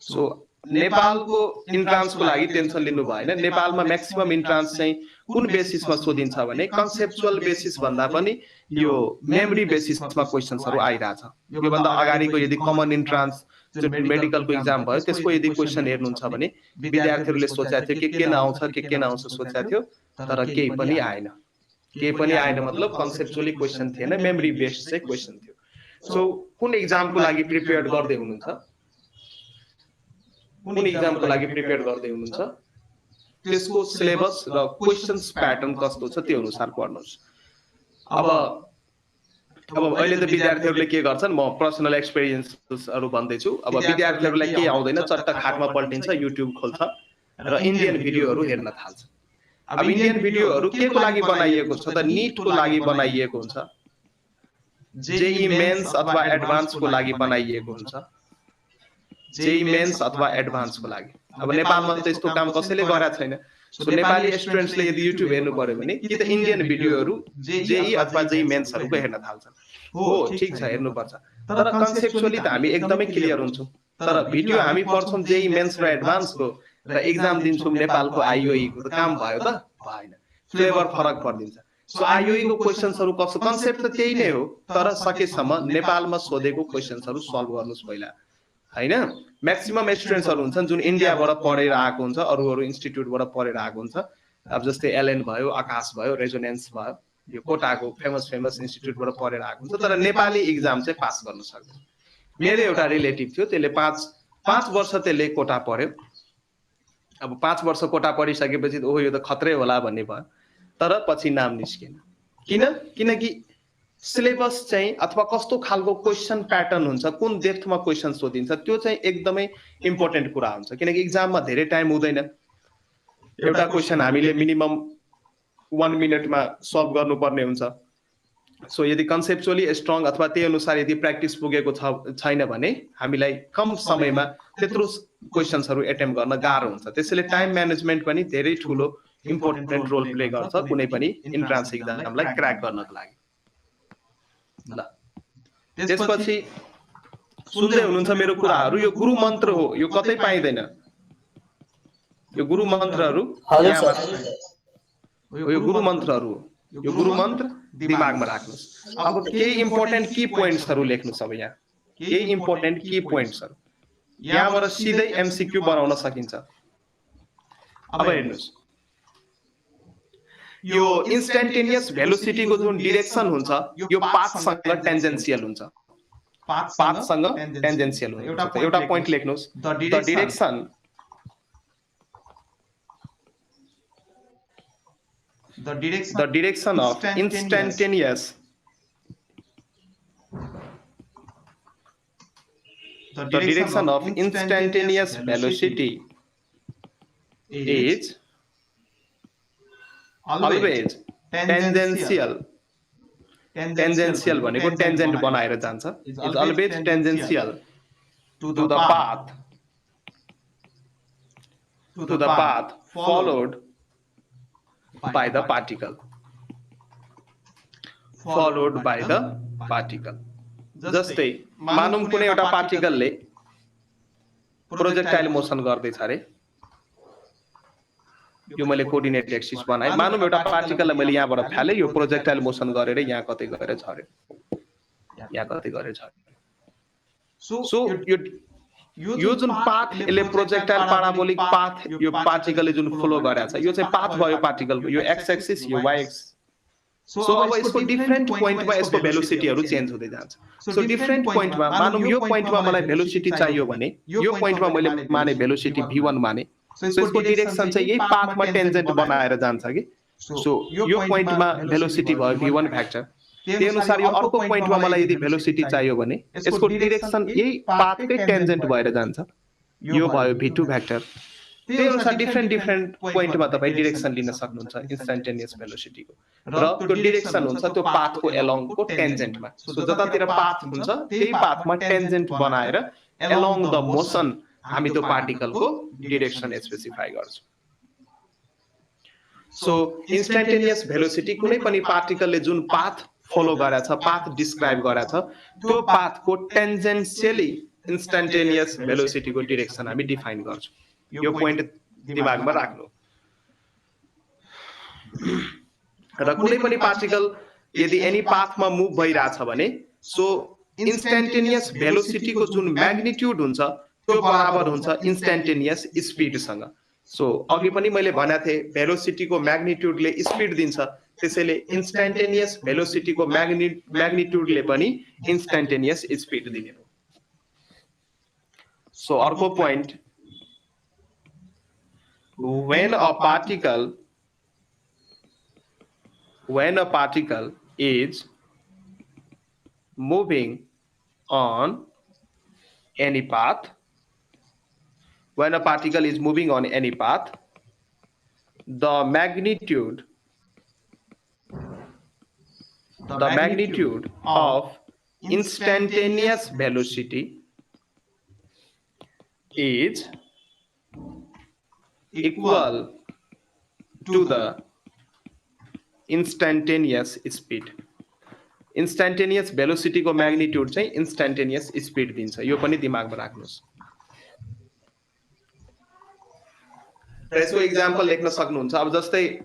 सो नेपालको इन्ट्रान्सको लागि टेन्सन लिनु भएन नेपालमा म्याक्सिमम इन्ट्रान्स चाहिँ कुन बेसिसमा सोधिन्छ भने कन्सेप्चुअल बेसिस भन्दा पनि यो मेमोरी बेसिसमा क्वेशन्सहरु आइराछ यो भन्दा अगाडिको यदि कमन इन्ट्रान्स जुन मेडिकलको एक्जाम भयो त्यसको यदि क्वेशन हेर्नुहुन्छ भने विद्यार्थीहरुले सोचेका थिए के नआउँछ सोचेका थियो तर केही पनि आएन मतलब कन्सेप्चुअली क्वेशन थिएन मेमोरी बेस्ड चाहिँ क्वेशन थियो सो कुन एक्जामको लागि प्रिपेयर गर्दै हुनुहुन्छ त्यसको सिलेबस र क्वेशन्स प्याटर्न कस्तो छ त्यो अनुसार पढ्नुस् अब अहिले त विद्यार्थीहरुले के गर्छन् म पर्सनल एक्सपीरियन्सहरु भन्दै छु अब विद्यार्थीहरुलाई के आउँदैन चट्ट खाटमा पल्टिन्छ युट्युब खोल्छ र इन्डियन भिडियोहरु हेर्न थाल्छ अब इन्डियन भिडियोहरु के को लागि बनाइएको छ त नीट को लागि बनाइएको हुन्छ जेई मेन्स अथवा एडभान्स को लागि बनाइएको हुन्छ जेई मेन्स अथवा एडभान्स को लागि अब नेपालमा त यस्तो काम कसैले गरेको छैन सो नेपाली स्टुडेन्ट्सले यदि युट्युब हेर्नु पर्यो भने कि त इन्डियन भिडियोहरु जेई अथवा जेई मेन्सहरुको हेर्न थाल्छन् हो ठीक छ हेर्नु पर्छ तर कन्सेप्चुअली त हामी एकदमै क्लियर हुन्छौं तर भिडियो हामी पढ्छौं जेई मेन्स र एडभान्स को र एक्जाम दिन्छौं नेपालको आईओई को त काम भयो त भएन फ्लेभर फरक पर्दिन्छ सो आईओई को क्वेशन्सहरु कस्तो कन्सेप्ट त त्यही नै हो तर सकेसम्म नेपालमा सोधेको क्वेशन्सहरु सल्भ गर्नुस् पहिला हैन म्याक्सिमम स्टुडेन्ट्सहरु हुन्छन् जुन इन्डियाबाट पढेर आएको हुन्छ अरु इन्स्टिट्युटबाट पढेर आएको हुन्छ अब जस्तै एलएन भयो आकाश भयो रेजोनेन्स भयो यो कोटाको फेमस इन्स्टिट्युटबाट पढेर आएको हुन्छ तर नेपाली एक्जाम चाहिँ पास गर्न सक्दैन मेरो एउटा रिलेटिभ थियो त्यसले 5 वर्ष त्यसले कोटा पढ्यो अब 5 वर्ष कोटा पढिसकेपछि ओहो यो त खत्रै होला भन्ने भयो तर पछि नाम निस्केन किनकि सिलेबस चाहिँ अथवा कस्तो खालको क्वेशन प्याटर्न हुन्छ कुन डेप्थमा क्वेशन सोधिन्छ त्यो चाहिँ एकदमै इम्पोर्टेन्ट कुरा हुन्छ किनकि एक्जाममा धेरै टाइम हुँदैन एउटा क्वेशन हामीले मिनिमम 1 मिनेटमा सल्भ गर्नुपर्ने हुन्छ सो यदि कन्सेप्चुअली स्ट्रङ अथवा त्यही अनुसार यदि प्र्याक्टिस पुगेको छैन भने हामीलाई कम समयमा त्यत्रो क्वेशन्सहरु अटेम्प्ट गर्न गाह्रो हुन्छ त्यसैले टाइम म्यानेजमेन्ट पनि धेरै ठूलो इम्पोर्टेन्ट रोल प्ले गर्छ कुनै पनि इन्ट्रान्स एक्जामलाई क्र्याक गर्नको लागि ल त्यसपछि सुन्दै हुनुहुन्छ मेरो कुराहरु यो गुरु मन्त्र हो यो कतै पाइदैन यो गुरु मन्त्रहरु यो गुरु मन्त्रहरु यो गुरु मन्त्र दिमागमा राख्नुस् अब केही इम्पोर्टेन्ट की पोइन्ट्सहरु लेख्नुस् अब यहाँ केही इम्पोर्टेन्ट की पोइन्ट्सहरु यहाँबाट सिधै एमसीक्यू बनाउन सकिन्छ अब हेर्नुस् यो इन्स्टेन्टेनियस भेलोसिटी को जुन डाइरेक्सन हुन्छ यो पाथसँग टेन्जेन्शियल हुन्छ पाथसँग टेन्जेन्शियल हुन्छ एउटा पोइन्ट लेख्नुस् the direction the direction of instantaneous velocity is always tangential भनेको टेन्जेन्ट बनाएर जान्छ is always tangential to the path followed by the particle जस्तै मानौं कुनै एउटा पार्टिकलले प्रोजेक्टाइल मोसन गर्दैछ रे यो मैले कोर्डिनेट एक्सिस बनाए मानौं एउटा पार्टिकललाई मैले यहाँबाट फ्याले यो प्रोजेक्टाइल मोसन गरेर यहाँ कतै गएर झर्यो सो यो जुन पाथ यसले प्रोजेक्टाइल पाराबोलिक पाथ यो पार्टिकलले जुन फ्लो गरेछ यो चाहिँ पाथ भयो पार्टिकलको यो एक्स एक्सिस यो वाई एक्सिस सो अब यसको डिफरेन्ट पोइन्टमा यसको भेलोसिटीहरु चेन्ज हुँदै जान्छ सो डिफरेन्ट पोइन्टमा मानौं यो पोइन्टमा मलाई भेलोसिटी चाहियो भने यो पोइन्टमा मैले माने भेलोसिटी v1 माने सो यसको डाइरेक्सन चाहिँ यही पाथमा टेन्जेन्ट बनाएर जान्छ कि सो यो पोइन्टमा भेलोसिटी भयो v1 भेक्टर त्यही अनुसार यो अर्को पोइन्टमा मलाई यदि भेलोसिटी चाहियो भने यसको डाइरेक्सन यही पाथकै टेन्जेन्ट भएर जान्छ यो भयो v2 भेक्टर त्यही अनुसार डिफरेन्ट पोइन्टमा तपाई डाइरेक्सन लिन सक्नुहुन्छ इन्स्टेन्टेनियस भेलोसिटीको र त्यो डाइरेक्सन हुन्छ त्यो पाथको एलोङको टेन्जेन्टमा सो जतातिर पाथ हुन्छ त्यही पाथमा टेन्जेन्ट बनाएर एलोङ द मोसन हामी त्यो पार्टिकलको डाइरेक्सन स्पेसिफाई गर्छौं सो इन्स्टेन्टेनियस भेलोसिटी कुनै पनि पार्टिकलले जुन पाथ फलो गरेछ पाथ डिस्क्राइब गरेछ त्यो पाथको टेन्जेन्शियली इन्स्टेन्टेनियस भेलोसिटीको डाइरेक्सन हामी डिफाइन गर्छौं यो पोइन्ट दिमागमा राख्नु र कुनै पनि पार्टिकल यदि एनी पाथमा मुभ भइराछ भने सो इन्स्टेन्टेनियस भेलोसिटीको जुन म्याग्निट्युड हुन्छ त्यो बराबर हुन्छ इन्स्टेन्टेनियस स्पिडसँग सो अघि पनि मैले भनेको थिए भेलोसिटीको म्याग्निट्युडले स्पिड दिन्छ त्यसैले इन्स्टेन्टेनियस भेलोसिटीको म्याग्निट्युडले पनि इन्स्टेन्टेनियस स्पिड दिने हो सो अर्को point when a particle is moving on any path the magnitude of instantaneous velocity is equal to the instantaneous speed. Instantaneous velocity को magnitude चाहिँ instantaneous speed दिन्छ, यो पनि दिमागमा राख्नुस्। र यसको एक्जाम्पल लेख्न सक्नुहुन्छ। अब जस्तै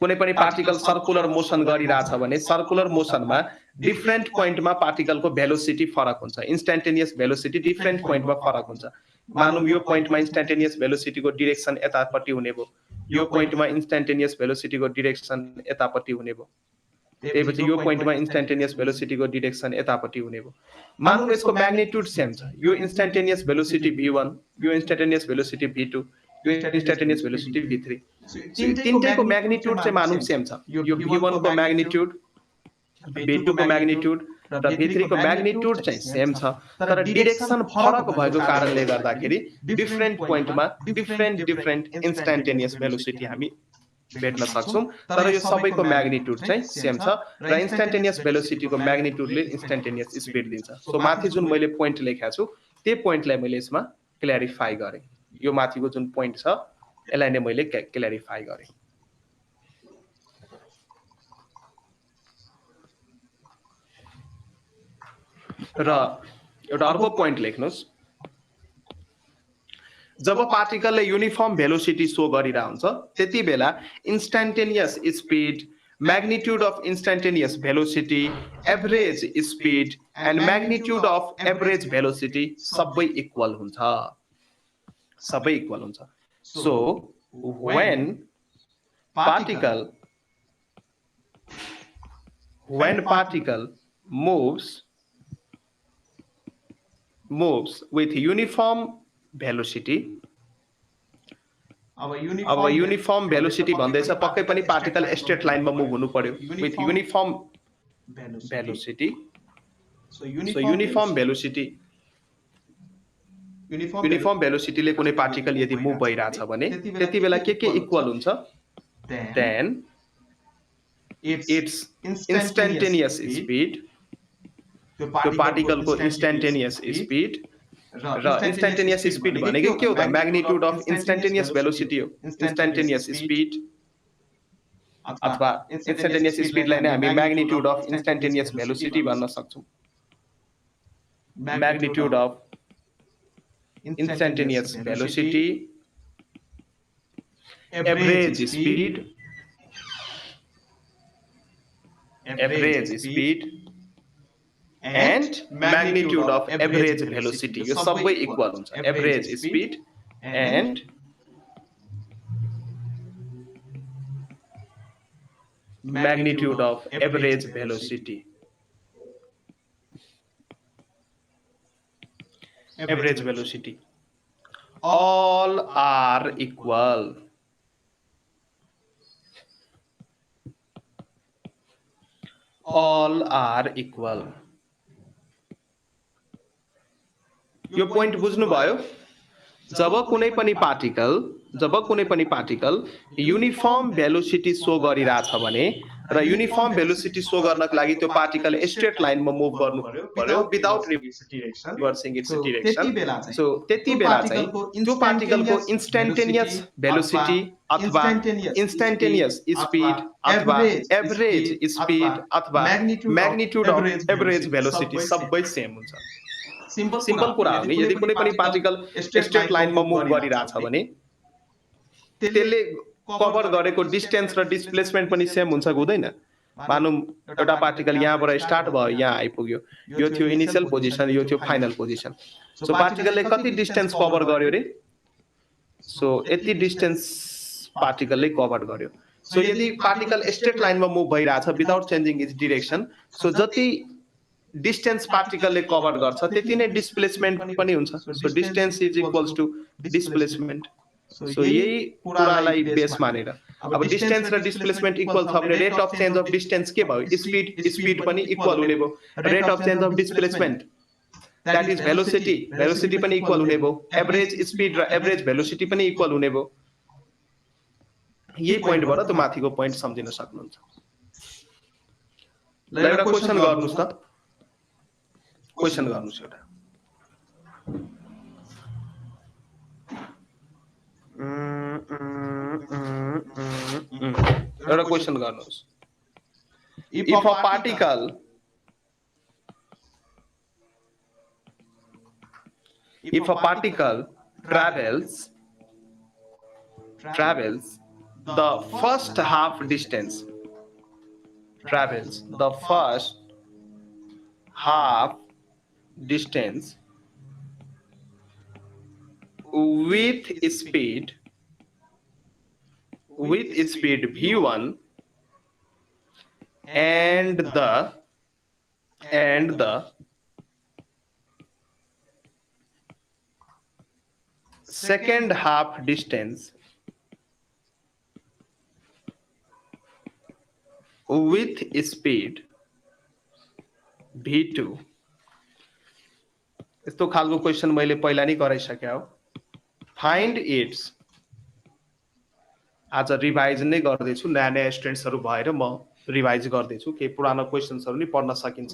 कुनै पनि पार्टिकल सर्कुलर मोसन गरिरहेछ भने सर्कुलर मोसनमा डिफरेन्ट पोइन्टमा पार्टिकलको भेलोसिटी फरक हुन्छ, इन्स्टेन्टेनियस भेलोसिटी डिफरेन्ट पोइन्टमा फरक हुन्छ। मानौँ यो पोइन्टमा इन्स्टेन्टेनियस भेलोसिटीको डिरेक्सन यतापट्टि हुने भयो, यो पोइन्टमा इन्स्टेन्टेनियस भेलोसिटीको डिरेक्सन यतापट्टि हुने भयो, त्यसपछि यो पोइन्टमा इन्स्टेन्टेनियस भेलोसिटीको डिरेक्सन यतापट्टि हुने भयो। मानौँ यसको म्याग्निट्युड सेम छ, यो इन्स्टेन्टेनियस भेलोसिटी v1, यो इन्स्टेन्टेनियस भेलोसिटी v2, यो इन्स्टेन्टेनियस भेलोसिटी v3। तीनटैको म्याग्निट्युड चाहिँ मानौँ सेम छ, यो v1 को म्याग्निट्युड, v2 को म्याग्निट्युड र v3 को म्याग्निट्युड चाहिँ सेम छ, तर डिरेक्सन फरक भएको कारणले गर्दाखेरि डिफरेन्ट पोइन्टमा डिफरेन्ट इन्स्टेन्टेनियस भेलोसिटी हामी भेट्न सक्छौं, तर यो सबैको म्याग्निट्युड चाहिँ सेम छ र इन्स्टेन्टेनियस भेलोसिटीको म्याग्निट्युडले इन्स्टेन्टेनियस स्पिड दिन्छ। सो माथि जुन मैले पोइन्ट लेखेको छु त्यो पोइन्टलाई मैले यसमा क्ल्यारिफाई गरे। यो माथिको जुन पोइन्ट छ यसलाई नै मैले क्ल्यारिफाई गरे। र एउटा अर्को पोइन्ट लेख्नुस्, जब पार्टिकलले युनिफर्म भेलोसिटी शो गरिरहेको हुन्छ त्यति बेला instantaneous speed, magnitude of instantaneous velocity, average speed and magnitude of average velocity सबै इक्वल हुन्छ, सबै इक्वल हुन्छ। So when particle moves with uniform velocity, अब युनिफर्म भेलोसिटी भन्दैछ पक्कै पनि पार्टिकल स्ट्रेट लाइनमा मुभ हुनु पर्यो with uniform velocity. So uniform भेलोसिटीले कुनै पार्टिकल यदि मुभ भइरहेछ भने त्यति बेला के इक्वल हुन्छ, देन इट्स इन्स्टेन्टेनियस स्पिड, त्यो पार्टिकलको इन्स्टेन्टेनियस स्पिड र इन्स्टेन्टेनियस स्पिड भनेको के हो त, म्याग्निट्युड अफ इन्स्टेन्टेनियस भेलोसिटी हो। इन्स्टेन्टेनियस स्पिड अथवा इन्स्टेन्टेनियस स्पिडलाई नै हामी म्याग्निट्युड अफ इन्स्टेन्टेनियस भेलोसिटी भन्न सक्छौं। Magnitude of instantaneous velocity, average speed and magnitude of average velocity, यो सबै इक्वल हुन्छ। average speed and magnitude of average velocity, average velocity, all are equal, all are equal। यो point बुझ्नु भयो। जब कुनै पनि पार्टिकल युनिफर्म भेलोसिटी शो गरिरहेछ भने र युनिफर्म भेलोसिटी शो गर्नको लागि त्यो पार्टिकल स्ट्रेट लाइनमा मुभ गर्नु पर्यो विदाउट रिभर्सिङ इट्स डिरेक्सन। सो त्यति बेला चाहिँ त्यो पार्टिकलको इन्स्टेन्टेनियस भेलोसिटी अथवा इन्स्टेन्टेनियस स्पिड अथवा एभरेज स्पिड अथवा म्याग्निट्युड अफ एभरेज भेलोसिटी सबै सेम हुन्छ। सिम्पल कुरा हो नि, यदि कुनै पनि पार्टिकल स्ट्रेट लाइनमा मुभ गरिरहेछ भने त्यसले कभर गरेको डिस्टेन्स र डिस्प्लेसमेन्ट पनि सेम हुन्छ कि हुँदैन। मानौँ एउटा पार्टिकल यहाँबाट स्टार्ट भयो, यहाँ आइपुग्यो, यो थियो इनिशियल पोजिसन, यो थियो फाइनल पोजिसन। सो पार्टिकलले कति डिस्टेन्स कभर गर्यो रे? सो यति डिस्टेन्स पार्टिकलले कभर गर्यो। सो यदि पार्टिकल स्ट्रेट लाइनमा मुभ भइरहेछ without changing its direction, so जति डिस्टेन्स पार्टिकलले कभर गर्छ त्यति नै डिस्प्लेसमेन्ट पनि हुन्छ। So distance is equals to displacement. So यही कुरालाई बेस मानेर अब डिस्टेन्स र डिस्प्लेसमेन्ट इक्वल छ भने rate of change of distance के भयो, स्पिड पनि इक्वल हुने भयो। Rate of change of displacement that is velocity पनि इक्वल हुने भयो। एभरेज स्पिड र एभरेज भेलोसिटी पनि इक्वल हुने भयो। यही पोइन्टबाट त्यो माथिको पोइन्ट सम्झिन सक्नुहुन्छ। ल एउटा क्वेसन गर्नुस् त, क्वेसन गर्नुस् एउटा। एउटा क्वेसन गर्नुस्। If a particle travels the first half distance with speed v1 and the second half distance with speed v2। यस्तो खालको क्वेसन मैले पहिला नै गराइसके हो। फाइन्ड इट्स, आज रिभाइज नै गर्दैछु, नयाँ नयाँ स्टुडेन्ट्सहरू भएर म रिभाइज गर्दैछु। केही पुरानो क्वेसन्सहरू नि पढ्न सकिन्छ,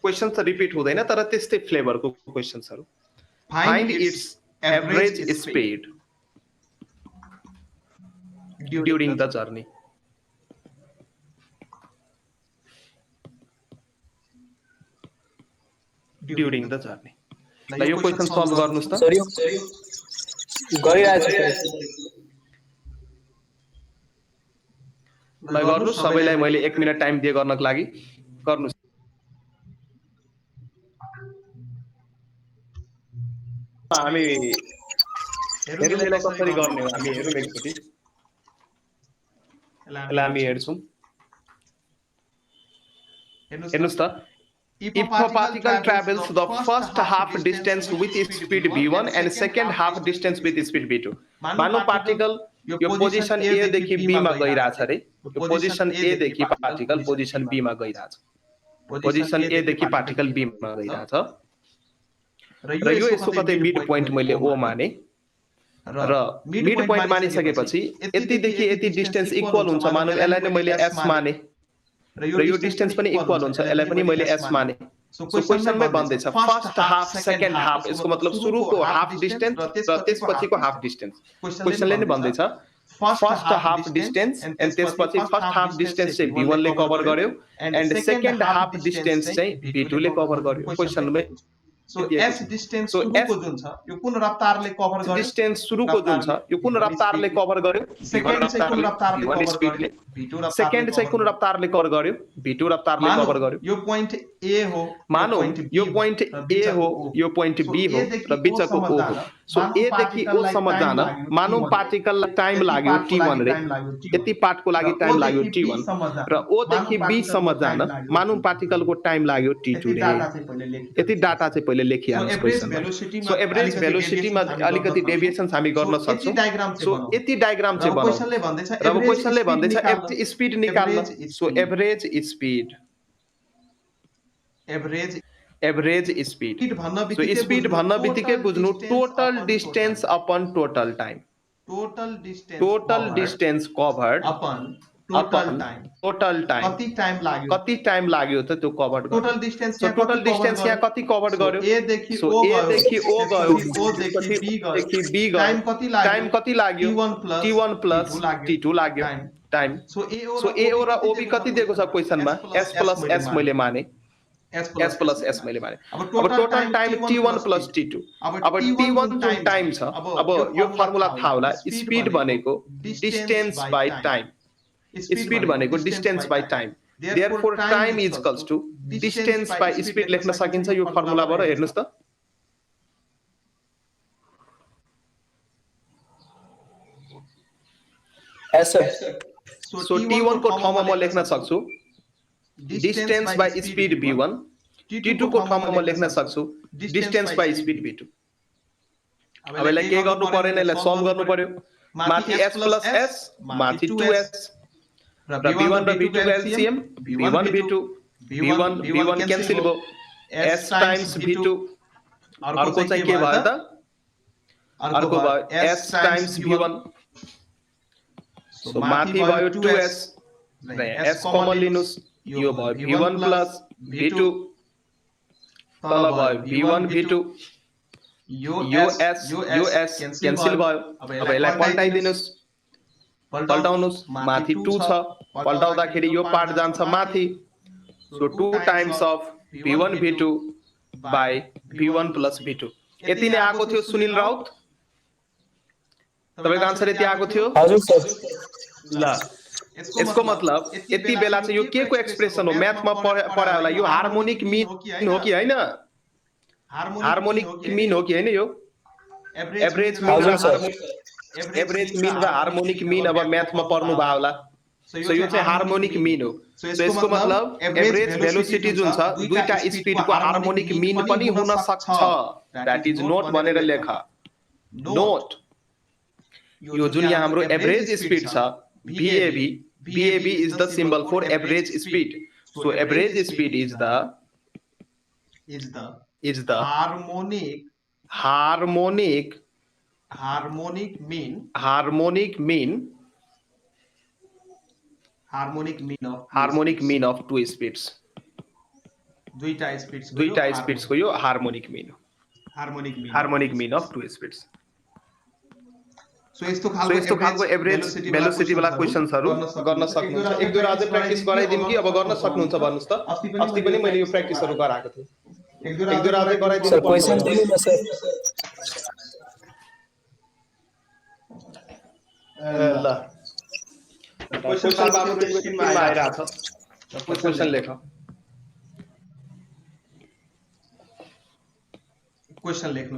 क्वेसन त रिपिट हुँदैन तर त्यस्तै फ्लेभरको क्वेसन्सहरू। Find it's average speed during the journey. During the journey. ल यो क्वेसन सल्भ गर्नुस् त। गरिरहेछु। ल गर्नुस्, सबैलाई मैले 1 मिनेट टाइम दिए गर्नको लागि गर्नुस्। हामी हेरौँ यसलाई कसरी गर्ने हो, हामी हेरौँ एकचोटि। यसलाई हामी हेर्छौँ। हेर्नुस् त, if a particle travels the first half distance with speed v1 and second half distance with speed v2। मानौ पार्टिकल यो पोजिसन ए देखि बी मा गइराछ रे, यो पोजिसन ए देखि पार्टिकल पोजिसन बी मा गइराछ, पोजिसन ए देखि पार्टिकल बी मा गइराछ र यो यसो कतै मिड पोइन्ट मैले ओ माने र मिड पोइन्ट मानिसकेपछि यति देखि यति डिस्टेन्स इक्वल हुन्छ। मानौ यसलाई नै मैले एस माने र यो डिस्टेन्स पनि इक्वल हुन्छ, यसलाई पनि मैले एस माने। सो क्वेसनमै भन्दैछ फर्स्ट हाफ सेकेन्ड हाफ, यसको मतलब सुरुको हाफ डिस्टेन्स र त्यसपछिको हाफ डिस्टेन्स। क्वेसनले नै भन्दैछ फर्स्ट हाफ डिस्टेन्स एन्ड त्यसपछि फर्स्ट हाफ डिस्टेन्स चाहिँ v1 ले कभर गर्यो एन्ड सेकेन्ड हाफ डिस्टेन्स चाहिँ v2 ले कभर गर्यो क्वेसनमै। सो एस डिस्टेन्स सुरुको जुन छ यो कुन रफ्तारले कभर गर्यो, डिस्टेन्स सुरुको जुन छ यो कुन रफ्तारले कभर गर्यो, सेकेन्ड चाहिँ कुन रफ्तारले कभर गर्यो, सेकेन्ड चाहिँ कुन रफ्तारले कभर गर्यो, v2 रफ्तारले कभर गर्यो। यो पोइन्ट ए हो, मानौ यो पोइन्ट ए हो, यो पोइन्ट बी हो र बिचको ओ हो। सो ए देखि ओ सम्म जान मानौ पार्टिकललाई टाइम लाग्यो t1 रे, यति पार्टको लागि टाइम लाग्यो t1 र ओ देखि बी सम्म जान मानौ पार्टिकलको टाइम लाग्यो t2 रे। यति डाटा चाहिँ पहिले लेखिहाल्नुस् क्वेसनमा। सो एभरेज भेलोसिटीमा अलिकति डेभिएसन्स हामी गर्न सक्छौं। सो यति डायग्राम चाहिँ बनाऊ र क्वेसनले भन्दैछ स्पिड निकाल्न। So average speed speed so speed भन्न बित्तिकै बुझ्नु total distance upon total time, total distance covered upon total time. कति टाइम लाग्यो त त्यो कभर्ड गर्न। टोटल डिस्टेन्स यहाँ कति कभर्ड गर्यो, सो ए देखि ओ गयो, ओ देखि बी गयो, टाइम कति लाग्यो t1 प्लस t2 लाग्यो टाइम। सो ए ओ र ओ बी कति दिएको छ क्वेसनमा, s प्लस s मैले माने, s प्लस s मैले माने। अब total time t1 plus t2। अब t1 जुन टाइम छ, अब यो फर्मुला थाहा होला, स्पिड भनेको डिस्टेन्स बाइ टाइम, स्पिड भनेको distance by time. Therefore time is equals to distance by speed लेख्न सकिन्छ यो फर्मुलाबाट। हेर्नुस् त, सो t1 को ठाउँमा म लेख्न सक्छु distance by speed v1, t2 को ठाउँमा म लेख्न सक्छु डिस्टेन्स बाइ स्पिड v2। अब यसलाई के गर्नु पर्दैन, यसलाई सल्भ गर्नु पर्यो। माथि s प्लस s, माथि 2s र v1 र v2 को LCM v1 v2, v1 cancel भयो, s टाइम्स v2। अर्को चाहिँ के भयो त, अर्को भयो s टाइम्स v1। सो माथि भयो 2s र s कमन लिनुस् यो भयो v1 प्लस v2 तल भयो v1 v2 यो s क्यान्सल भयो अब यसलाई पल्टाइदिनुस् पल्टाउनुस् माथि 2 छ पल्टाउँदाखेरि यो पार्ट जान्छ माथि so 2 times of v1 v2 by v1 plus v2 यति नै आएको थियो सुनिल राउत तपाईको आन्सर यति आएको थियो हजुर सर ल यसको मतलब यति बेला चाहिँ यो के को एक्सप्रेसन हो म्याथमा पढायो होला यो हार्मोनिक मीन हो कि हैन हार्मोनिक मीन हो कि हैन यो एभरेज मीन र एभरेज मीन र हार्मोनिक मीन अब म्याथमा पढ्नु भयो होला सो यो चाहिँ हार्मोनिक मीन हो सो यसको मतलब एभरेज भेलोसिटी जुन छ दुईटा स्पिडको हार्मोनिक मीन पनि हुन सक्छ दैट इज नोट भनेर लेख नोट यो जुन यहाँ हाम्रो एभरेज स्पिड छ VAB is the symbol for average speed so average speed is the harmonic mean of two speeds दुईटा स्पिड्स को यो हार्मोनिक मीन हो harmonic mean of two speeds so यस्तो खालको एभरेज भेलोसिटी वाला क्वेशन्सहरु गर्न सक्नुहुन्छ एक दुई अझै प्र्याक्टिस गराइदिम कि अब गर्न सक्नुहुन्छ भन्नुस् त अस्ति पनि मैले यो प्र्याक्टिसहरु गराएको थिए एक दुई अझै गराइदिनु सर क्वेशन दिनु न सर ल क्वेशन बाबु स्क्रिनमा आइराछ क्वेशन लेख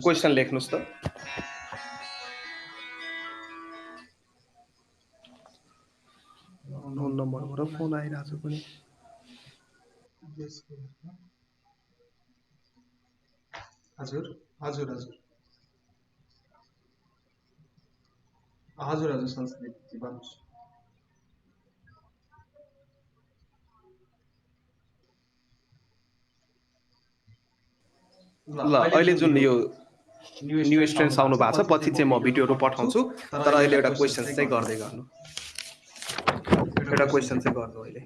क्वेशन लेख्नुस् त फोन नम्बरबाट फोन आइराछ पनि हजुर संस्कृति भन्नुस् ल अहिले जुन यो न्यू स्टुडेन्ट्स आउनु भएको छ पछि चाहिँ म भिडियोहरु पठाउँछु तर अहिले एउटा क्वेशन चाहिँ गर्दै गर्नु एउटा क्वेशन चाहिँ गर्नु अहिले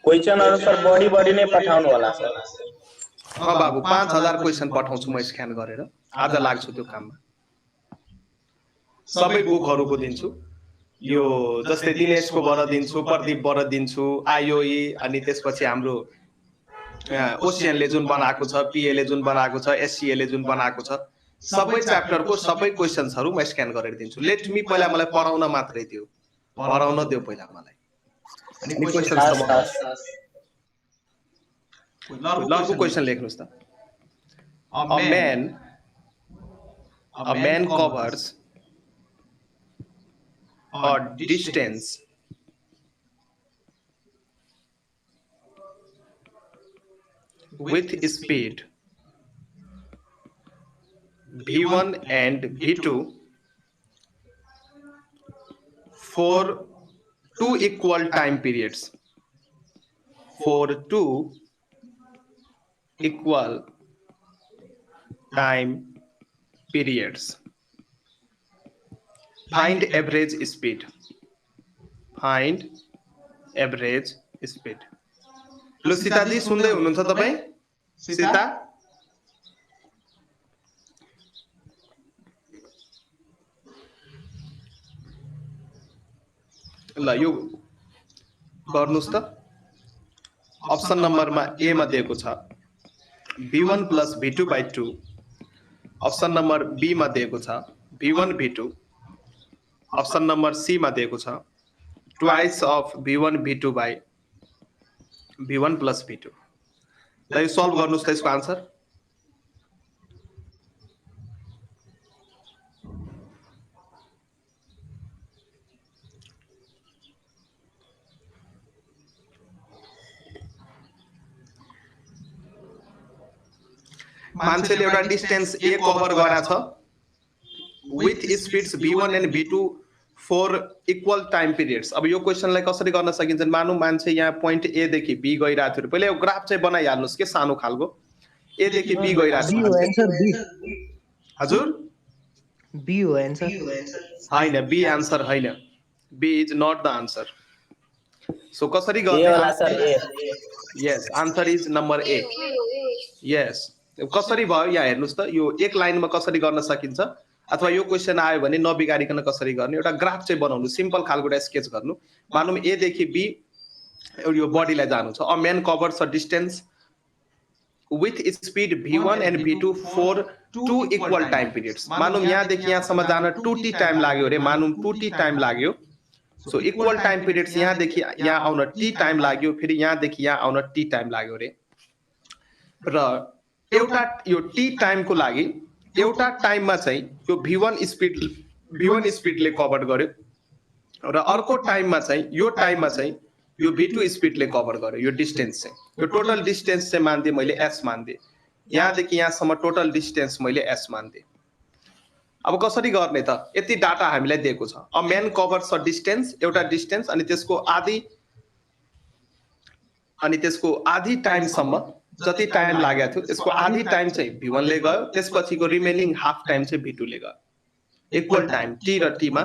क्वेशनहरु सर बढी नै पठाउनु होला सर बाबु 5000 क्वेशन पठाउँछु म स्क्यान गरेर आज लाग्छु त्यो काममा सबै बुकहरुको दिन्छु यो जस्तै दिनेशको बाट दिन्छु प्रदीप बाट दिन्छु आईओई अनि त्यसपछि हाम्रो ओसिएन ले जुन बनाएको छ पीए ले जुन बनाएको छ एससीए ले जुन बनाएको छ सबै च्याप्टरको सबै क्वेशन्सहरु म स्क्यान गरेर दिन्छु लेट मी पहिला मलाई पढाउन मात्रै दियो पढाउन दियो पहिला मलाई अनि क्वेशन्स लको क्वेशन लेख्नुस् त a man covers a distance with speed v1 and v2 for two equal time periods for two equal time periods find average speed लो सीता जी सुन्दै हुनुहुन्छ तपाई सीता ल यो गर्नुस् त अप्सन नम्बरमा ए मा दिएको छ v1 plus v2 by 2 option number B मा दिएको छ v1 v2 option number C मा दिएको छ twice of v1 v2 by v1 plus v2 ल यो सल्भ गर्नुस् त यसको आन्सर मान्छेले एउटा डिस्टेन्स ए कभर गरेछ with speeds v1 and v2 for equal time periods अब यो क्वेशनलाई कसरी गर्न सकिन्छ मानौ मान्छे यहाँ पोइन्ट ए देखि बी गइराथ्यो पहिले यो ग्राफ चाहिँ बनाइहाल्नुस् के सानो खालको ए देखि बी गइराछ बी हो आन्सर बी हजुर बी हो आन्सर हैन बी आन्सर हैन B is not the answer so कसरी ए गर्ने होला sir A yes answer is number A yes कसरी भयो यहाँ हेर्नुस् त यो एक लाइनमा कसरी गर्न सकिन्छ अथवा यो क्वेशन आयो भने नबिगारिकन कसरी गर्ने एउटा ग्राफ चाहिँ बनाउनु सिम्पल खालको एउटा स्केच गर्नु मानौँ ए देखि बी यो बडीलाई जानु छ a man covers a distance with speed v1 and v2 for two equal time periods मानौँ यहाँदेखि यहाँसम्म जान 2t टाइम लाग्यो रे मानौँ 2t टाइम लाग्यो सो इक्वल टाइम पिरियड्स यहाँदेखि यहाँ आउन t टाइम लाग्यो फेरि यहाँदेखि यहाँ आउन t टाइम लाग्यो रे र एउटा यो t टाइमको लागि एउटा टाइममा चाहिँ यो v1 स्पिडले कभर गर्यो र अर्को टाइममा चाहिँ यो टाइममा चाहिँ यो v2 स्पिडले कभर गर्यो यो डिस्टेन्स चाहिँ यो टोटल डिस्टेन्स चाहिँ मान्दे मैले s मान्दे यहाँदेखि यहाँसम्म टोटल डिस्टेन्स मैले s मान्दे अब कसरी गर्ने त यति डाटा हामीलाई दिएको छ a man covers a distance एउटा डिस्टेन्स अनि त्यसको आधी टाइमसम्म जति टाइम लागेको थियो त्यसको आधी टाइम चाहिँ v1 ले गयो त्यसपछिको रिमेनिङ हाफ टाइम चाहिँ v2 ले गयो इक्वल टाइम t र t मा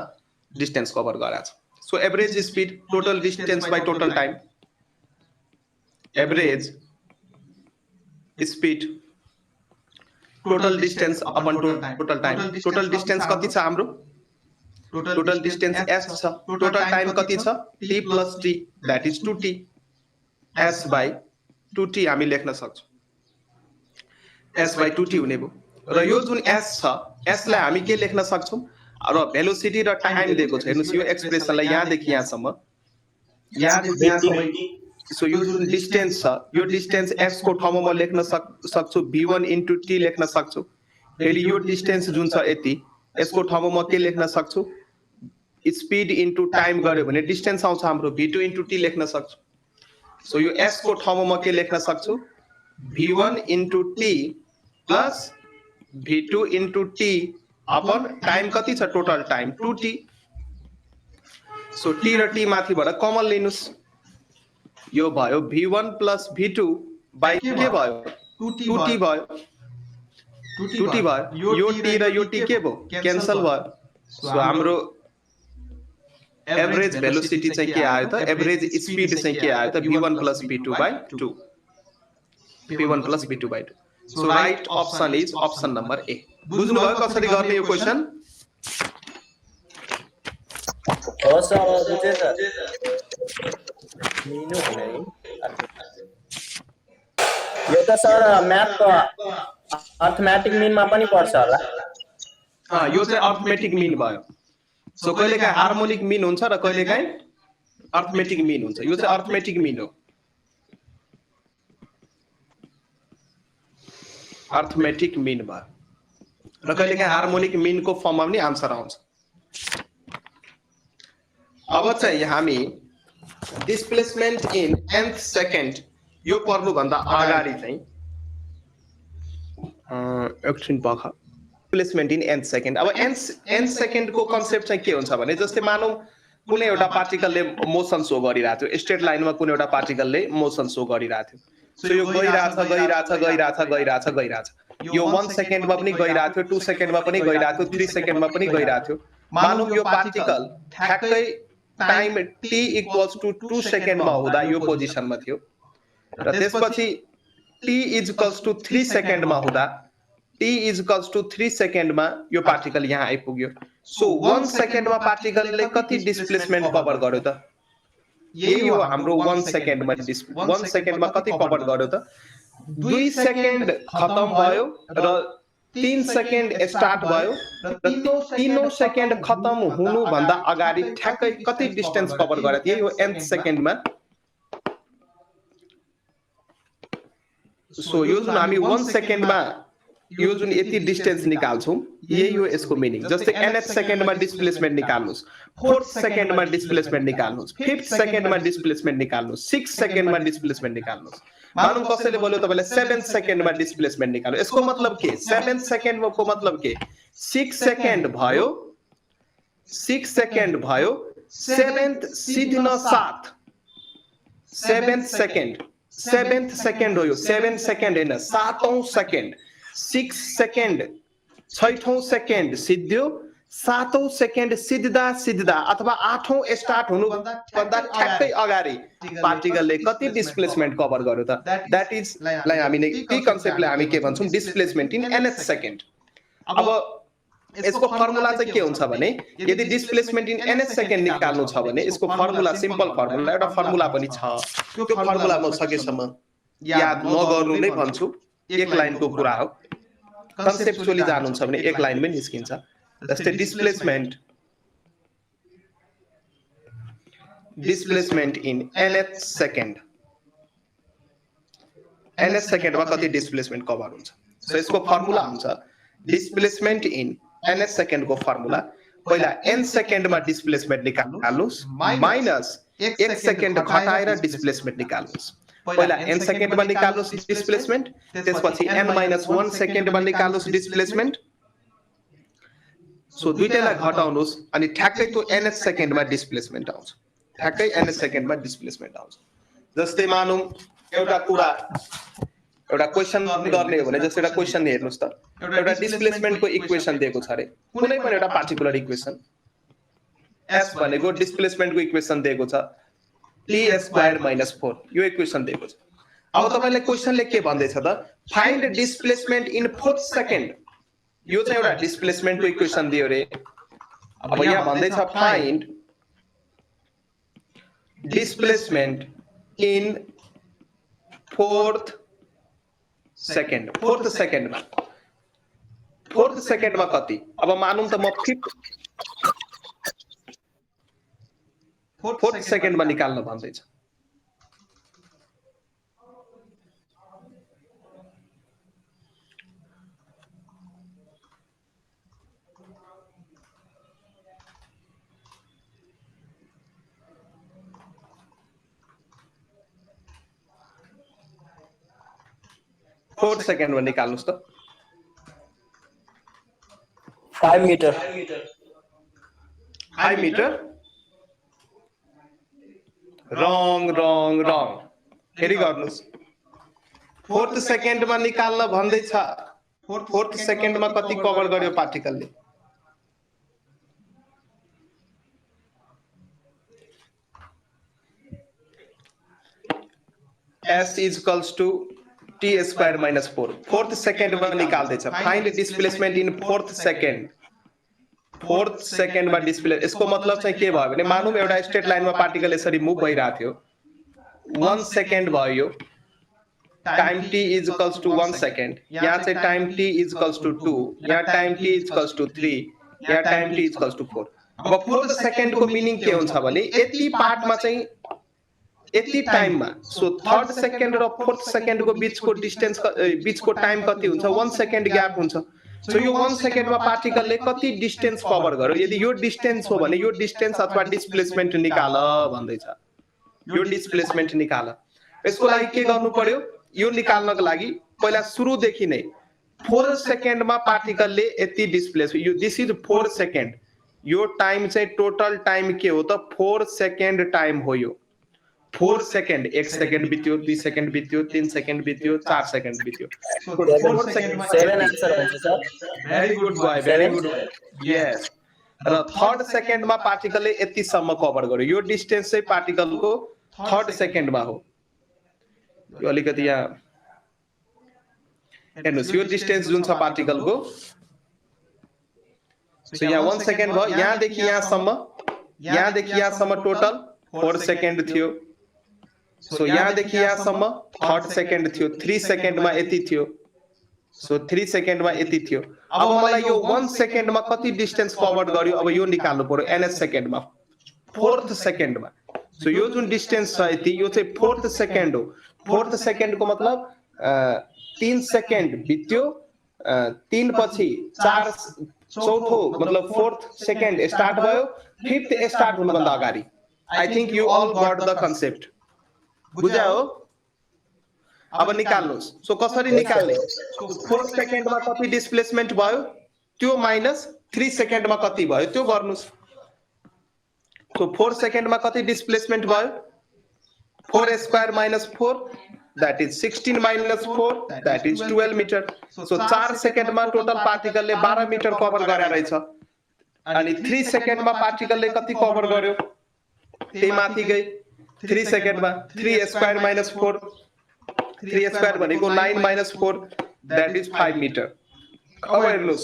डिस्टेन्स कभर गराछ so average speed total distance by total time average speed total distance upon total time total distance कति छ हाम्रो टोटल डिस्टेन्स s छ टोटल टाइम कति छ t + t that is 2t s by 2t हामी लेख्न सक्छौं s by 2t हुने भयो र यो जुन s छ s लाई हामी के लेख्न सक्छौं र भेलोसिटी र टाइम दिएको छ हेर्नुस् यो एक्सप्रेसनलाई यहाँदेखि यहाँसम्म सो यो जुन डिस्टेन्स छ यो डिस्टेन्स s को ठाउँमा म लेख्न सक्छु v1 * t लेख्न सक्छु फेरि यो डिस्टेन्स जुन छ यति यसको ठाउँमा म के लेख्न सक्छु स्पीड इन्टु टाइम गर्यो भने डिस्टेन्स आउँछ हाम्रो v2 * t लेख्न सक्छु सो यो s को ठाउँमा म के लेख्न सक्छु v1 * t plus v2 * t upon time कति छ total time 2t so t र t माथिबाट कमन लिनुस् यो भयो v1 + v2 बाइ के भयो 2t भयो 2t भयो यो t र यो t के भयो क्यान्सल भयो सो हाम्रो एभरेज भेलोसिटी चाहिँ के आयो त एभरेज स्पीड चाहिँ के आयो त v1 + v2 by 2 v1 + v2 by 2 so right option is option number A बुझ्नु भयो कसरी गर्ने यो क्वेशन हो सर बुझे सर मिनु भने यो त सर म्याथको अर्थमेटिक मिनमा पनि पर्छ होला यो चाहिँ अर्थमेटिक मिन भयो सो कहिलेकाहीँ हार्मोनिक मिन हुन्छ र कहिलेकाहीँ अर्थमेटिक मिन हुन्छ यो चाहिँ अर्थमेटिक मिन हो अर्थमेटिक मिन भयो र कहिलेकाहीँ हार्मोनिक मिनको फर्ममा पनि आन्सर आउँछ अब चाहिँ हामी डिस्प्लेसमेन्ट इन nth सेकेन्ड यो पढ्नु भन्दा अगाडि चाहिँ एकछिन पख डिस्प्लेसमेन्ट इन nth सेकेन्ड अब nth सेकेन्ड को कन्सेप्ट चाहिँ के हुन्छ भने जस्तै मानौं कुनै एउटा पार्टिकलले मोसन शो गरिरहेको थियो स्ट्रेट लाइनमा कुनै एउटा पार्टिकलले मोसन शो गरिरहेको थियो सो यो गइराछ यो 1 सेकेन्डमा पनि गइरहेको थियो 2 सेकेन्डमा पनि गइरहेको थियो 3 सेकेन्डमा पनि गइरहेको थियो मानौं यो पार्टिकल ठ्याक्कै टाइम t = 2 सेकेन्डमा हुँदा यो पोजिसनमा थियो र त्यसपछि t = 3 सेकेन्डमा हुँदा t = 3 सेकेन्डमा यो पार्टिकल यहाँ आइपुग्यो सो 1 सेकेन्डमा पार्टिकलले कति डिस्प्लेसमेन्ट कभर गर्यो त यही हो हाम्रो 1 सेकेन्डमा 1 सेकेन्डमा कति कभर गर्यो त 2 सेकेन्ड खतम भयो र 3 सेकेन्ड स्टार्ट भयो र 3 सेकेन्ड खतम हुनु भन्दा अगाडि ठ्याक्कै कति डिस्टेन्स कभर गर्यो यही हो nth सेकेन्डमा सो यो जुन हामी 1 सेकेन्डमा यो जुन यति डिस्टेन्स निकाल्छौं यही हो यसको मिनिङ जस्तै nth सेकेन्डमा डिस्प्लेसमेन्ट निकाल्नुस् 4th सेकेन्डमा डिस्प्लेसमेन्ट निकाल्नुस् 5th सेकेन्डमा डिस्प्लेसमेन्ट निकाल्नुस् 6th सेकेन्डमा डिस्प्लेसमेन्ट निकाल्नुस् मानौं कसैले बोल्यो तपाईलाई 7th सेकेन्डमा डिस्प्लेसमेन्ट निकाल्नु यसको मतलब के 7th सेकेन्डको मतलब के 6 सेकेन्ड भयो 7th सिद्धिन साथ 7th सेकेन्ड 7th सेकेन्ड हो यो 7 सेकेन्ड हैन 7औं सेकेन्ड 6 सेकेन्ड 6औं सेकेन्ड सिद्धियो 7औं सेकेन्ड सिद्धा अथवा 8औं स्टार्ट हुनु भन्दा ठ्याक्कै अगाडि पार्टिकलले कति डिस्प्लेसमेन्ट कभर गर्यो त दैट इज लाई हामीले ती कन्सेप्टले हामी के भन्छौं डिस्प्लेसमेन्ट इन nth सेकेन्ड अब यसको फर्मुला चाहिँ के हुन्छ भने यदि डिस्प्लेसमेन्ट इन nth सेकेन्ड निकाल्नु छ भने यसको फर्मुला सिम्पल फर्मुला एउटा फर्मुला पनि छ त्यो फर्मुला म सकेसम्म याद नगर्नु नै भन्छु एक लाइनको कुरा हो कन्सेप्चुअली जानुहुन्छ भने एक लाइनमै निस्किन्छ जस्तै displacement in nth second nth सेकेन्डमा कति डिस्प्लेसमेन्ट कभर हुन्छ सो यसको फर्मुला हुन्छ डिस्प्लेसमेन्ट इन nth सेकेन्ड को फर्मुला पहिला n सेकेन्डमा डिस्प्लेसमेन्ट निकाल्नुस् माइनस 1 सेकेन्ड घटाएर डिस्प्लेसमेन्ट निकाल्नुस् पहिला n सेकेन्डमा निकाल्नुस् डिस्प्लेसमेन्ट त्यसपछि n - 1 सेकेन्डमा निकाल्नुस् डिस्प्लेसमेन्ट सो दुईटैलाई घटाउनुस् अनि ठ्याक्कै त्यो nth सेकेन्डमा डिस्प्लेसमेन्ट आउँछ ठ्याक्कै nth सेकेन्डमा डिस्प्लेसमेन्ट आउँछ जस्तै मानौं एउटा क्वेशन गर्ने हो भने जस्तो एउटा क्वेशन हेर्नुस् त एउटा डिस्प्लेसमेन्टको इक्वेसन दिएको छ रे कुनै पनि एउटा पार्टिकुलर इक्वेसन s भनेको डिस्प्लेसमेन्टको इक्वेसन दिएको छ t² - 4 यो इक्वेसन दिएको छ अब तपाईलाई क्वेशनले के भन्दै छ त find displacement in 4th second यो चाहिँ एउटा डिस्प्लेसमेन्टको इक्वेसन दियो रे अब यहाँ भन्दै छ find displacement in 4th second 4th सेकेन्डमा कति अब मानौं त म 4th सेकेन्डमा निकाल्न भन्दैछ फोर्थ सेकेन्डमा निकाल्नुस् त 5 मिटर 5 मिटर रङ फेरि गर्नुस् 4th सेकेन्डमा निकाल्न भन्दैछ 4th सेकेन्डमा कति कभर गर्यो पार्टिकलले s t² - 4 4th सेकेन्डमा निकाल्दैछ find displacement in 4th second 4th सेकेन्डमा डिस्प्ले यसको मतलब चाहिँ के भयो भने मानौं एउटा स्ट्रेट लाइनमा पार्टिकल यसरी मुभ भइरहेको थियो 1 सेकेन्ड भयो टाइम t = 1 सेकेन्ड यहाँ चाहिँ टाइम t = 2 यहाँ टाइम t = 3 यहाँ टाइम t = 4 अब 4th सेकेन्डको मिनिङ के हुन्छ भने यति पार्टमा चाहिँ यति टाइममा सो 3rd सेकेन्ड र 4th सेकेन्डको बीचको डिस्टेन्स बीचको टाइम कति हुन्छ 1 सेकेन्ड ग्याप हुन्छ सो यो 1 सेकेन्डमा पार्टिकलले कति डिस्टेन्स कभर गर्यो यदि यो डिस्टेन्स हो भने यो डिस्टेन्स अथवा डिस्प्लेसमेन्ट निकाल भन्दैछ यो डिस्प्लेसमेन्ट निकाल यसको लागि के गर्नु पर्यो यो निकाल्नको लागि पहिला सुरुदेखि नै 4 सेकेन्डमा पार्टिकलले यति डिस्प्लेस यो दिस इज 4 सेकेन्ड यो टाइम चाहिँ टोटल टाइम के हो त 4 सेकेन्ड टाइम हो यो 4 सेकेन्ड 1 सेकेन्ड बित्यो 2 सेकेन्ड बित्यो 3 सेकेन्ड बित्यो 4 सेकेन्ड बित्यो 4 सेकेन्डमा 7 आन्सर हुन्छ sir very good boy very good yes र 3rd सेकेन्डमा पार्टिकलले यति सम्म कभर गर्यो यो डिस्टेन्स चाहिँ पार्टिकलको 3rd सेकेन्डमा हो यो अलिकति यहाँ हेर्नुस् यो डिस्टेन्स जुन छ पार्टिकलको सो यहाँ 1 सेकेन्ड भयो यहाँदेखि यहाँसम्म टोटल 4 सेकेन्ड थियो सो यहाँदेखि यहाँसम्म 3rd सेकेन्ड थियो 3 सेकेन्डमा यति थियो सो 3 सेकेन्डमा यति थियो अब मलाई यो 1 सेकेन्डमा कति डिस्टेन्स कभर गर्यो अब यो निकाल्नु पर्यो nth सेकेन्डमा 4th सेकेन्डमा सो यो जुन डिस्टेन्स छ यति यो चाहिँ 4th सेकेन्ड हो 4th सेकेन्डको मतलब 3 सेकेन्ड बित्यो 3 पछि 4 चौथो मतलब 4th सेकेन्ड स्टार्ट भयो 5th स्टार्ट हुनुभन्दा अगाडि I think you all got the concept बुझ्यो अब निकाल्नुस् सो कसरी निकाल्ने 4 सेकेन्डमा कति डिस्प्लेसमेन्ट भयो त्यो माइनस 3 सेकेन्डमा कति भयो त्यो गर्नुस् सो 4 सेकेन्डमा कति डिस्प्लेसमेन्ट भयो 4² - 4 that is 16 minus 4 that is 12 meter. So 4 सेकेन्डमा टोटल पार्टिकलले 12 मिटर कभर गरे रहेछ अनि 3 सेकेन्डमा पार्टिकलले कति कभर गर्यो त्यही माथि गई 3 सेकेन्डमा 3 स्क्वायर minus 4 3 स्क्वायर भनेको 9 minus 4 that is 5 meter. अब हेर्नुस्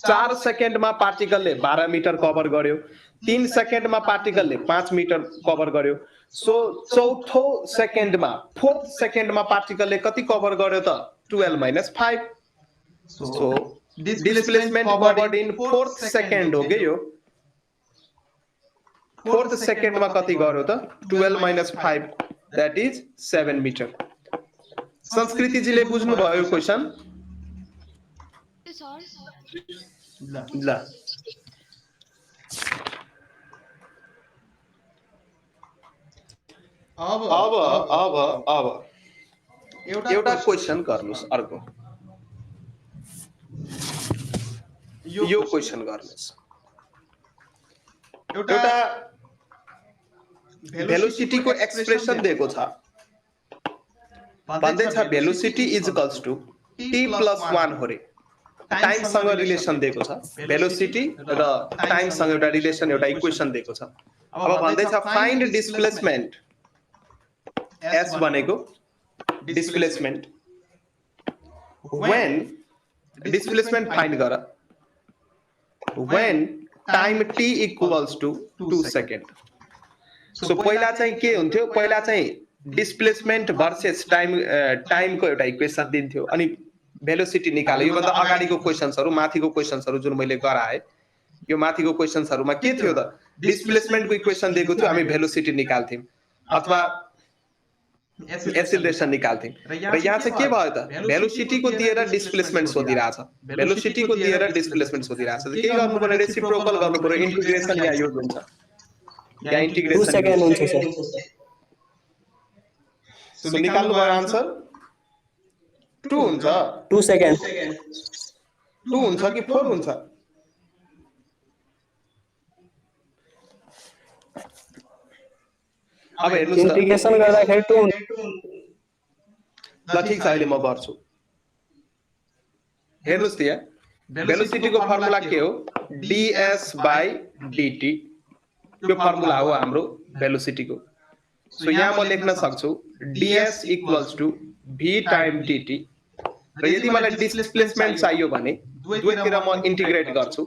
4 सेकेन्डमा पार्टिकलले 12 मिटर कभर गर्यो 3 सेकेन्डमा पार्टिकलले 5 मिटर कभर गर्यो सो चौथो सेकेन्डमा फोर्थ सेकेन्डमा पार्टिकलले कति कभर गर्यो त 12 minus 5 so displacement covered in fourth second हो के यो फोर्थ सेकेन्डमा कति गर्यो त 12 minus 5 that is 7 meter. संस्कृति जीले बुझ्नु भयो क्वेशन ल अब एउटा क्वेशन गर्नुस् अर्को यो क्वेशन गर्नुस् एउटा भेलोसिटी को एक्सप्रेसन दिएको छ भन्दै छ velocity is equals to t plus 1 हो रे टाइम सँग रिलेसन दिएको छ भेलोसिटी र टाइम सँग एउटा रिलेसन एउटा इक्वेसन दिएको छ अब भन्दै छ फाइन्ड डिस्प्लेसमेन्ट s भनेको डिस्प्लेसमेन्ट when डिस्प्लेसमेन्ट फाइन्ड गर when time t equals to 2 second so पहिला चाहिँ के हुन्थ्यो पहिला चाहिँ डिस्प्लेसमेन्ट भर्सेस टाइम को एउटा इक्वेसन दिन्थ्यो अनि भेलोसिटी निकाल्यो यो भन्दा अगाडिको क्वेशन्सहरु माथिको क्वेशन्सहरु जुन मैले गराए यो माथिको क्वेशन्सहरुमा के थियो त डिस्प्लेसमेन्ट को इक्वेसन दिएको थियो हामी भेलोसिटी निकाल्थ्यौं अथवा एक्सेलरेसन निकाल्थ्यौं र यहाँ चाहिँ के भयो त भेलोसिटी को दिएर डिस्प्लेसमेन्ट सोधिरहेछ भेलोसिटी को दिएर डिस्प्लेसमेन्ट सोधिरहेछ के गर्नु पर्ने रेसिप्रोकल गर्नु पर्यो इन्टिग्रेसन यहाँ युज हुन्छ यहाँ इन्टिग्रेसन 2 सेकेन्ड हुन्छ सर सो निकाल्नु भयो आन्सर 2 हुन्छ 2 सेकेन्ड 2 हुन्छ कि 4 हुन्छ अब हेर्नुस् इन्टिग्रेसन गर्दाखेरि 2 हुन्छ ल ठीक छ अहिले म गर्छु हेर्नुस् त यहाँ भेलोसिटी को फर्मुला के हो ds by dt यो फर्मुला हो हाम्रो भेलोसिटी को सो यहाँ म लेख्न सक्छु ds equals to v time dt र यदि मलाई डिस्प्लेसमेन्ट चाहियो भने दुवैतिर म इन्टिग्रेट गर्छु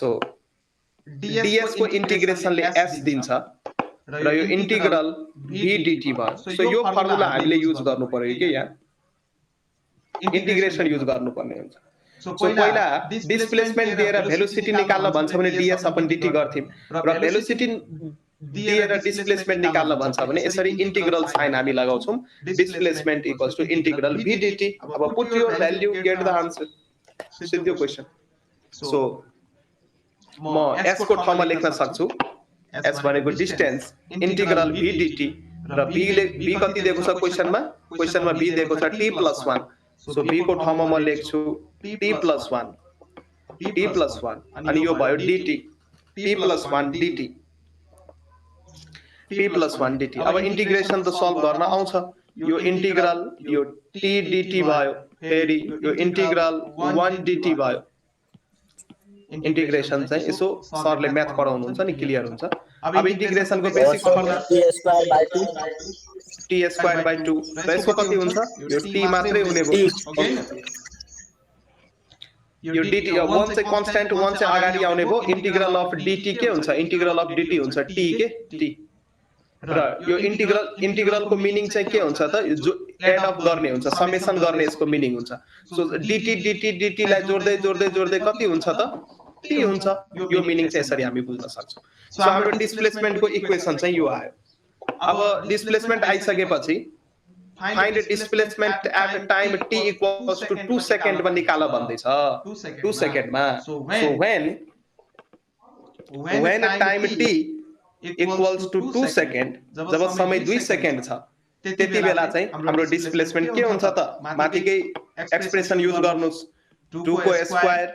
सो ds को इन्टिग्रेसनले s दिन्छ र यो इन्टिग्रल v dt भयो सो यो फर्मुला हामीले युज गर्नु पर्यो के यहाँ इन्टिग्रेसन युज गर्नु पर्ने हुन्छ सो पहिला डिस्प्लेसमेन्ट दिएर भेलोसिटी निकाल्न भन्छ भने ds अपन dt गर्थ्यौं र भेलोसिटी दिएर डिस्प्लेसमेन्ट निकाल्न भन्छ भने यसरी इन्टिग्रल साइन हामी लगाउँछौं displacement equals to integral v dt अब put your value get the answer simple question so म s को ठाउँमा लेख्न सक्छु s भनेको डिस्टेन्स इन्टिग्रल v dt र v कति दिएको छ क्वेशनमा v दिएको छ t plus 1 सो v को ठाउँमा म लेख्छु t plus 1 अनि यो भयो dt t plus 1 dt t plus 1 dt अब इन्टिग्रेसन त सल्भ गर्न आउँछ यो इन्टिग्रल यो t dt भयो फेरि यो इन्टिग्रल 1 dt भयो इन्टिग्रेसन चाहिँ यसो सरले म्याथ पढाउनु हुन्छ नि क्लियर हुन्छ अब इन्टिग्रेसन को basic formula t square by 2 र यसको कति हुन्छ यो t मात्रै हुने भयो यो dt one चाहिँ कन्स्ट्यान्ट one चाहिँ अगाडि आउने भयो इन्टिग्रल अफ dt के हुन्छ इन्टिग्रल अफ dt हुन्छ t के t र यो इन्टिग्रल को मिनिङ चाहिँ के हुन्छ त जो एड अप गर्ने हुन्छ समेसन गर्ने यसको मिनिङ हुन्छ सो dt लाई जोड्दै कति हुन्छ त t हुन्छ यो मिनिङ चाहिँ यसरी हामी बुझ्न सक्छौं सो हाम्रो डिस्प्लेसमेन्ट को इक्वेसन चाहिँ यो आयो अब डिस्प्लेसमेन्ट आइसकेपछि find displacement at time t equals to 2 second मा निकाल भन्दै छ 2 सेकेन्डमा so when time t equals to 2 second जब समय 2 सेकेन्ड छ त्यति बेला चाहिँ हाम्रो डिस्प्लेसमेन्ट के हुन्छ त माथिकै एक्सप्रेसन युज गर्नुस् 2 को स्क्वायर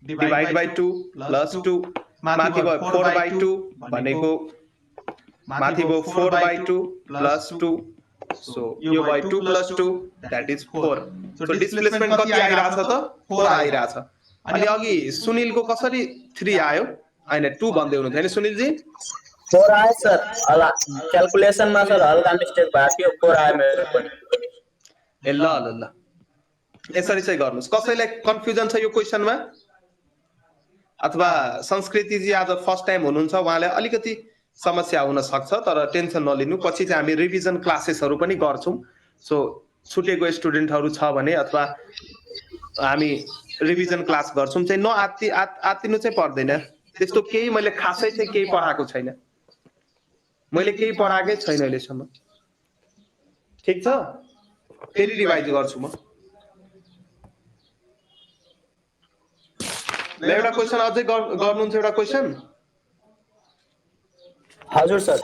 डिवाइड बाइ 2 प्लस 2 माथि भयो 4 बाइ 2 भनेको माथि भयो 4 बाइ 2 प्लस 2 सो यो भयो 2 + 2 that is 4. सो डिस्प्लेसमेन्ट कति आइराछ त 4 आइराछ. अनि अघि सुनिलको कसरी 3 आयो हैन 2 भन्दै हुनुहुन्थ्यो हैन सुनिल जी 4 आयो सर. क्याल्कुलेसनमा सर हल्का मिस्टेक भएको थियो 4 आयो मेरो पनि. ए ल ल ल यसरी चाहिँ गर्नुस्. कसैलाई कन्फ्युजन छ यो क्वेशनमा अथवा संस्कृति जी आज फर्स्ट टाइम हुनुहुन्छ उहाँलाई अलिकति समस्या हुन सक्छ तर टेन्सन नलिनु पछि चाहिँ हामी रिभिजन क्लासेसहरु पनि गर्छौं. सो छुटेको स्टुडेन्टहरु छ भने अथवा हामी रिभिजन क्लास गर्छौं चाहिँ आत्तिनु चाहिँ पर्दैन. त्यस्तो केही मैले खासै चाहिँ केही पढाएको छैन. मैले केही पढाएकै छैन अहिलेसम्म. ठीक छ फेरि रिभाइज गर्छु म. ल एउटा क्वेशन अझै गर्नुहुन्छ एउटा क्वेशन. हजुर सर.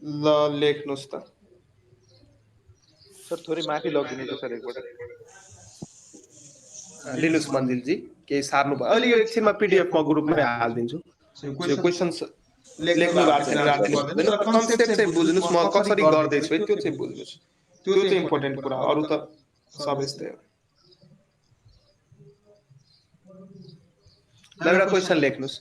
ल लेख्नुस् त सर थोरै माथि लगिदिनु सर एकपल्ट. लिनुस् मन्दिर जी केही सार्नु भयो. अलि यो एकछिनमा पीडीएफ म ग्रुपमै हाल्दिन्छु. यो क्वेशन्स लेख्नु भएको छैन राख्दिनु पर्दैन तर कन्सेप्ट चाहिँ बुझ्नुस् म कसरी गर्दै छु त्यो चाहिँ बुझ्नुस्. त्यो चाहिँ इम्पोर्टेन्ट कुरा अरु त सब यस्तै हो. ल एउटा क्वेशन लेख्नुस्.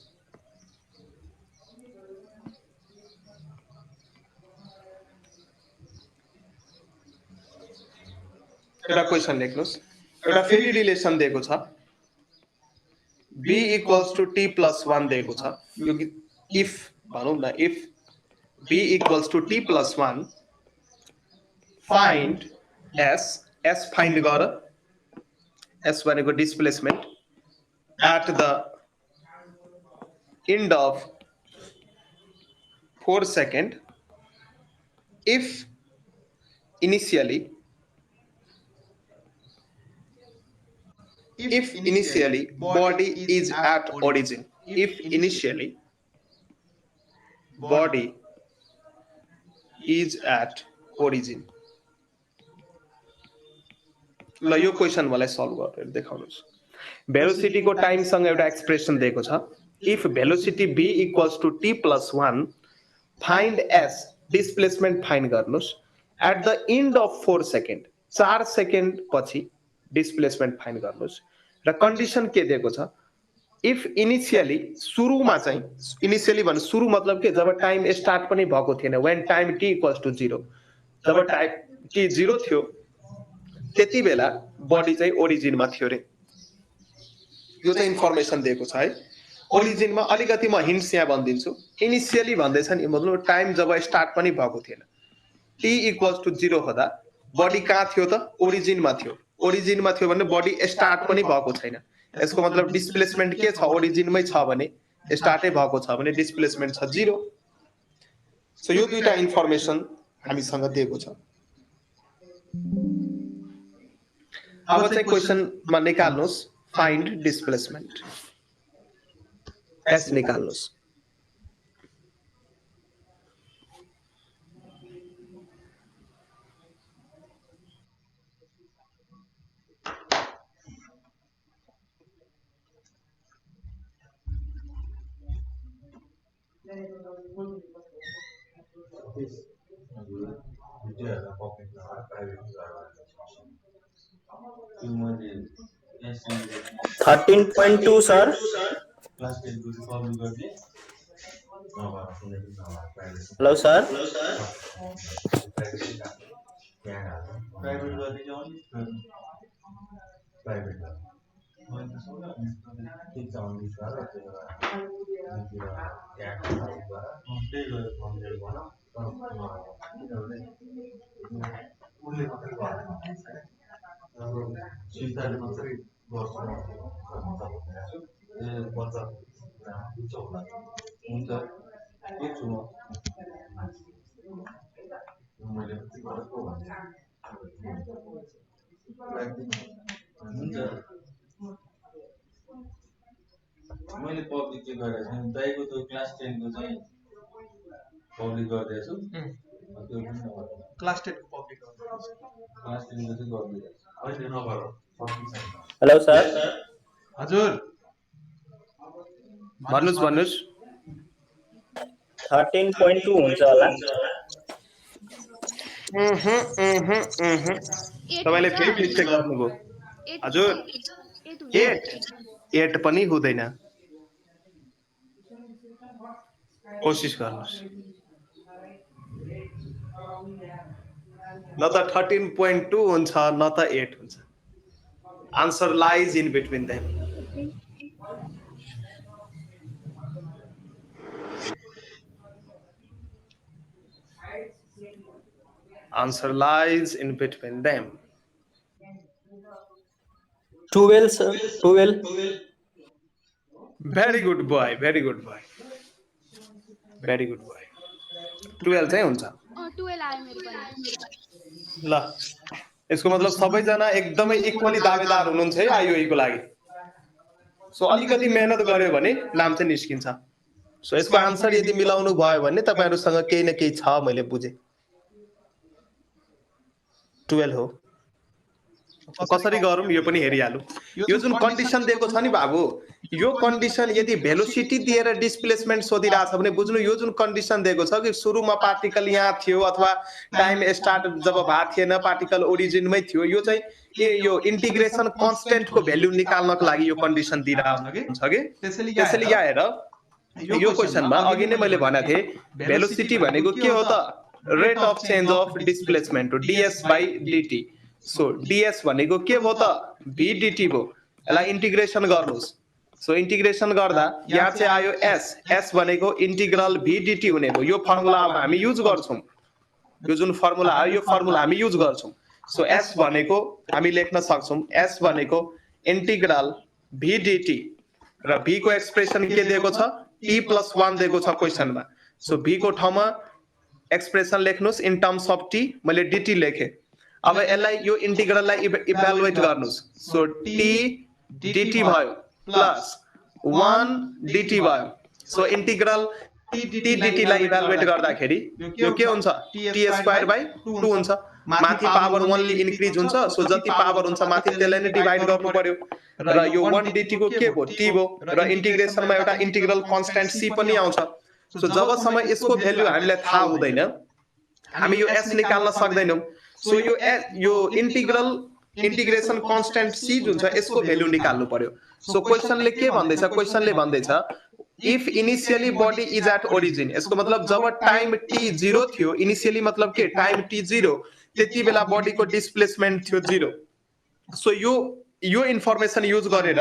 एउटा क्वेशन लेख्नुस्. एउटा फेरि रिलेसन दिएको छ b = t + 1 दिएको छ. यो इफ भनौं न if b = t + 1 find s find गर. s भनेको displacement at the end of 4 second if initially body is at origin. If initially body is at origin. ल यो क्वेशन मलाई सल्भ गरेर देखाउनुस्. भेलोसिटी को टाइम सँग एउटा एक्सप्रेसन दिएको छ. If velocity b = t + 1 find s displacement find गर्नुस्. At the end of 4 second 4 second पछि डिस्प्लेसमेन्ट फाइन्ड गर्नुस्. र कन्डिसन के दिएको छ इफ इनिशियली सुरुमा चाहिँ इनिशियली भन्नु सुरु मतलब के जब टाइम स्टार्ट पनि भएको थिएन व्हेन टाइम t = 0 जब टाइम t 0 थियो त्यति बेला बडी चाहिँ ओरिजिनमा थियो रे. यो चाहिँ इन्फर्मेसन दिएको छ है. ओरिजिनमा अलिकति म हिन्ट्स यहाँ भन्दिन्छु. इनिशियली भन्दै छ नि मतलब टाइम जब स्टार्ट पनि भएको थिएन t = 0 हुँदा बडी कहाँ थियो त ओरिजिनमा थियो. ओरिजिनमा थियो भने बडी स्टार्ट पनि भएको छैन. यसको मतलब डिस्प्लेसमेन्ट के छ ओरिजिनमै छ भने स्टार्टै भएको छ भने डिस्प्लेसमेन्ट छ 0. सो यो दुईटा इन्फर्मेसन हामीसँग दिएको छ. अब चाहिँ क्वेशनमा निकाल्नुस् फाइन्ड डिस्प्लेसमेन्ट s निकाल्नुस्. Thirteen 13.2 sir. Hello sir. मैले पब्लिक चाहिँ गरेको छैन. दाइको त्यो क्लास 10 को चाहिँ पब्लिक गर्दैछु. त्यो पनि क्लास 10 को पब्लिक क्लास 10 को चाहिँ गर्दैछु. अहिले नगर. Hello sir. हजुर भन्नुस् 13.2 हुन्छ होला। तपाईले फेरि मिस्टेक गर्नुभयो। हजुर 8 पनि हुँदैन। कोशिश गर्नुस्। न त 13.2 हुन्छ न त 8 हुन्छ। Answer lies in between them. Answer lies in between them. 12 sir, 12. Very good boy, very good boy. Very good boy. 12 चाहिँ हुन्छ। 12 आयो मेरो पनि। ल यसको मतलब सबैजना एकदमै इक्वली दावेदार हुनुहुन्छ है आइओई को लागि। सो अलिकति मेहनत गर्यो भने नाम चाहिँ निस्किन्छ। सो यसको आन्सर यदि मिलाउनु भयो भने तपाईहरुसँग केही न केही छ मैले बुझे। 12 हो। कसरी गरौँ यो पनि हेरिहालौ। यो जुन कन्डिसन दिएको छ नि बाबु, यो कन्डिसन यदि भेलोसिटी दिएर डिस्प्लेसमेन्ट सोधिरा छ भने बुझ्नु यो जुन कन्डिसन दिएको छ कि सुरुमा पार्टिकल यहाँ थियो अथवा टाइम स्टार्ट जब भएको थिएन पार्टिकल ओरिजिनमै थियो, यो चाहिँ यो इन्टिग्रेसन कन्स्टेन्ट को भ्यालु निकाल्नको लागि यो कन्डिसन दिइरा हुन्छ के। त्यसैले यहाँ हेर यो क्वेशनमा अघि नै मैले भनेको थिए भेलोसिटी भनेको के हो त? Rate of change of displacement हो ds by dt। So ds भनेको के भयो त? v dt भयो। यसलाई इन्टिग्रेसन गर्नुस्। सो इन्टिग्रेसन गर्दा यहाँ चाहिँ आयो s, s भनेको इन्टिग्रल v dt हुने भयो। यो फर्मुला अब हामी युज गर्छौं। यो जुन फर्मुला हो यो फर्मुला हामी युज गर्छौं। सो s भनेको हामी लेख्न सक्छौं s भनेको इन्टिग्रल v dt र v को एक्सप्रेसन के दिएको छ? t+1 दिएको छ क्वेशनमा। सो v को ठाउँमा एक्सप्रेसन लेख्नुस् इन टर्म्स अफ t, मैले dt लेखे। अब यसलाई यो इन्टिग्रललाई इभ्यालुएट गर्नुस्। सो t dt भयो प्लस 1 dt भयो। सो इन्टिग्रल t dt लाई इभ्यालुएट गर्दाखेरि यो के हुन्छ? t²/2 हुन्छ। माथि पावर 1 ले इन्क्रिज हुन्छ। सो जति पावर हुन्छ माथि त्यसलाई नै डिवाइड गर्नु पर्यो र यो 1 dt को के भयो? t भयो र इन्टिग्रेसनमा एउटा इन्टिग्रल कन्स्टेन्ट c पनि आउँछ। सो जबसम्म यसको भ्यालु हामीलाई थाहा हुँदैन हामी यो s निकाल्न सक्दैनौं। सो यो इन्टिग्रेसन कन्स्टेन्ट c जुन छ यसको भ्यालु निकाल्नु पर्यो। सो क्वेशनले के भन्दैछ? क्वेशनले भन्दैछ if initially body is at origin, यसको मतलब जब टाइम t 0 थियो, इनिशियली मतलब के? टाइम t 0, त्यति बेला बडी को डिस्प्लेसमेन्ट थियो 0। सो यो इन्फर्मेसन युज गरेर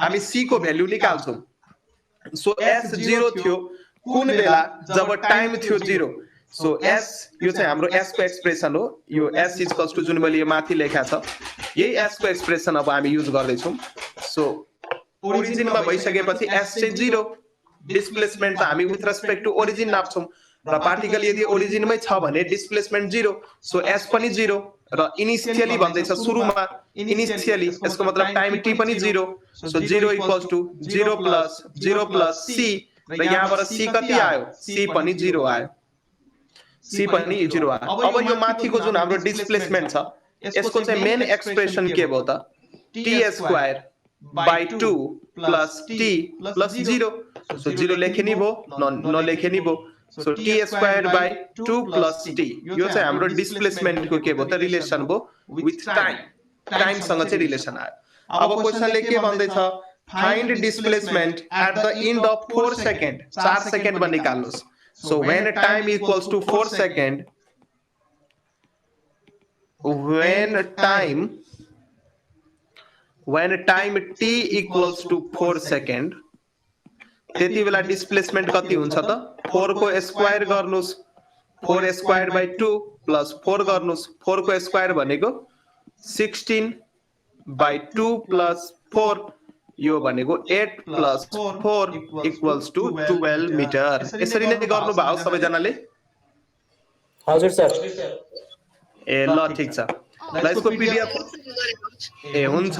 हामी c को भ्यालु निकाल्छौं। सो s 0 थियो कुन बेला? जब टाइम थियो 0। सो s यो चाहिँ हाम्रो s को एक्सप्रेसन हो। यो s इक्वल्स टु जुन मैले यो माथि लेखा छ यही s को एक्सप्रेसन अब हामी युज गर्दै छौं। सो ओरिजिनमा भइसकेपछि s चाहिँ 0, डिस्प्लेसमेन्ट त हामी विथ रेस्पेक्ट टु ओरिजिन नाप्छौं र पार्टिकल यदि ओरिजिनमै छ भने डिस्प्लेसमेन्ट 0। सो s पनि 0 र इनिशियली भन्दैछ सुरुमा इनिशियली, यसको मतलब टाइम t पनि 0। So 0 equals to 0 plus c र यहाँबाट c कति आयो? c पनि 0 आयो। c पनि 0 आयो। अब यो माथिको जुन हाम्रो डिस्प्लेसमेन्ट छ यसको चाहिँ मेन एक्सप्रेसन के भयो त? t²/2 plus t plus 0। So 0 लेखे नि भयो नलेखे नि भयो। सो t²/2 प्लस t यो चाहिँ हाम्रो डिस्प्लेसमेन्ट को के भयो त? रिलेसन भयो विथ टाइम सँग चाहिँ रिलेसन आयो। अब क्वेशनले के भन्दैछ? Find displacement at the end of 4 second. 4 सेकेन्डमा निकाल्नुस्। So when time equals to 4 second, when time t equals to 4 second, त्यति बेला डिस्प्लेसमेन्ट कति हुन्छ त? 4 को स्क्वायर गर्नुस्। 4²/2 प्लस 4 गर्नुस्। 4 को स्क्वायर भनेको 16/2 प्लस 4 यो भनेको 8 प्लस 4 इक्वल्स टु 12 मिटर। यसरी नै गर्नु भयो सबैजनाले? हजुर सर। ए ल ठीक छ। ल यसको पीडीएफ ए हुन्छ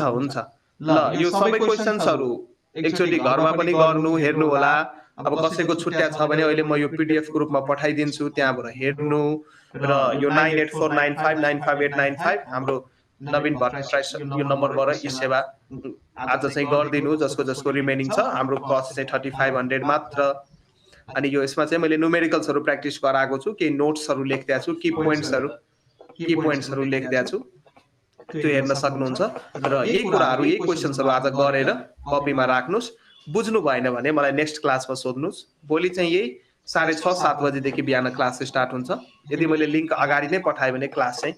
ल यो सबै क्वेशन्सहरु एकचोटी घरमा पनि गर्नु हेर्नु होला। अब कसैको छुट्या छ भने अहिले म यो पीडीएफ ग्रुपमा पठाइदिन्छु, त्यहाँबाट हेर्नु। र यो 9849595895 हाम्रो नवीन भट्टराई यो नम्बरबाट ई सेवा आज चाहिँ गरिदिनु जसको रिमेनिङ छ हाम्रो कस्ट चाहिँ 3500 मात्र अनि यो यसमा चाहिँ मैले न्युमेरिकल्सहरु प्र्याक्टिस गराएको छु केही नोट्सहरु लेख्दै छु की पोइन्ट्सहरु लेख्दै छु त्यो हेर्न सक्नुहुन्छ र यही कुराहरु यही क्वेशन्सहरु आज गरेर कपीमा राख्नुस् बुझ्नु भएन भने मलाई नेक्स्ट क्लासमा सोध्नुस् भोलि चाहिँ यही 6:30-7 बजेदेखि बिहान क्लास स्टार्ट हुन्छ यदि मैले लिंक अगाडि नै पठाए भने क्लास चाहिँ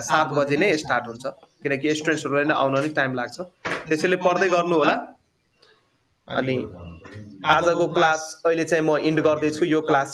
7 बजे नै स्टार्ट हुन्छ किनकि स्टुडेन्ट्सहरुलाई नै आउन नि टाइम लाग्छ त्यसैले पढ्दै गर्नु होला अनि आजको क्लास अहिले चाहिँ म इन्ड गर्दै छु यो क्लास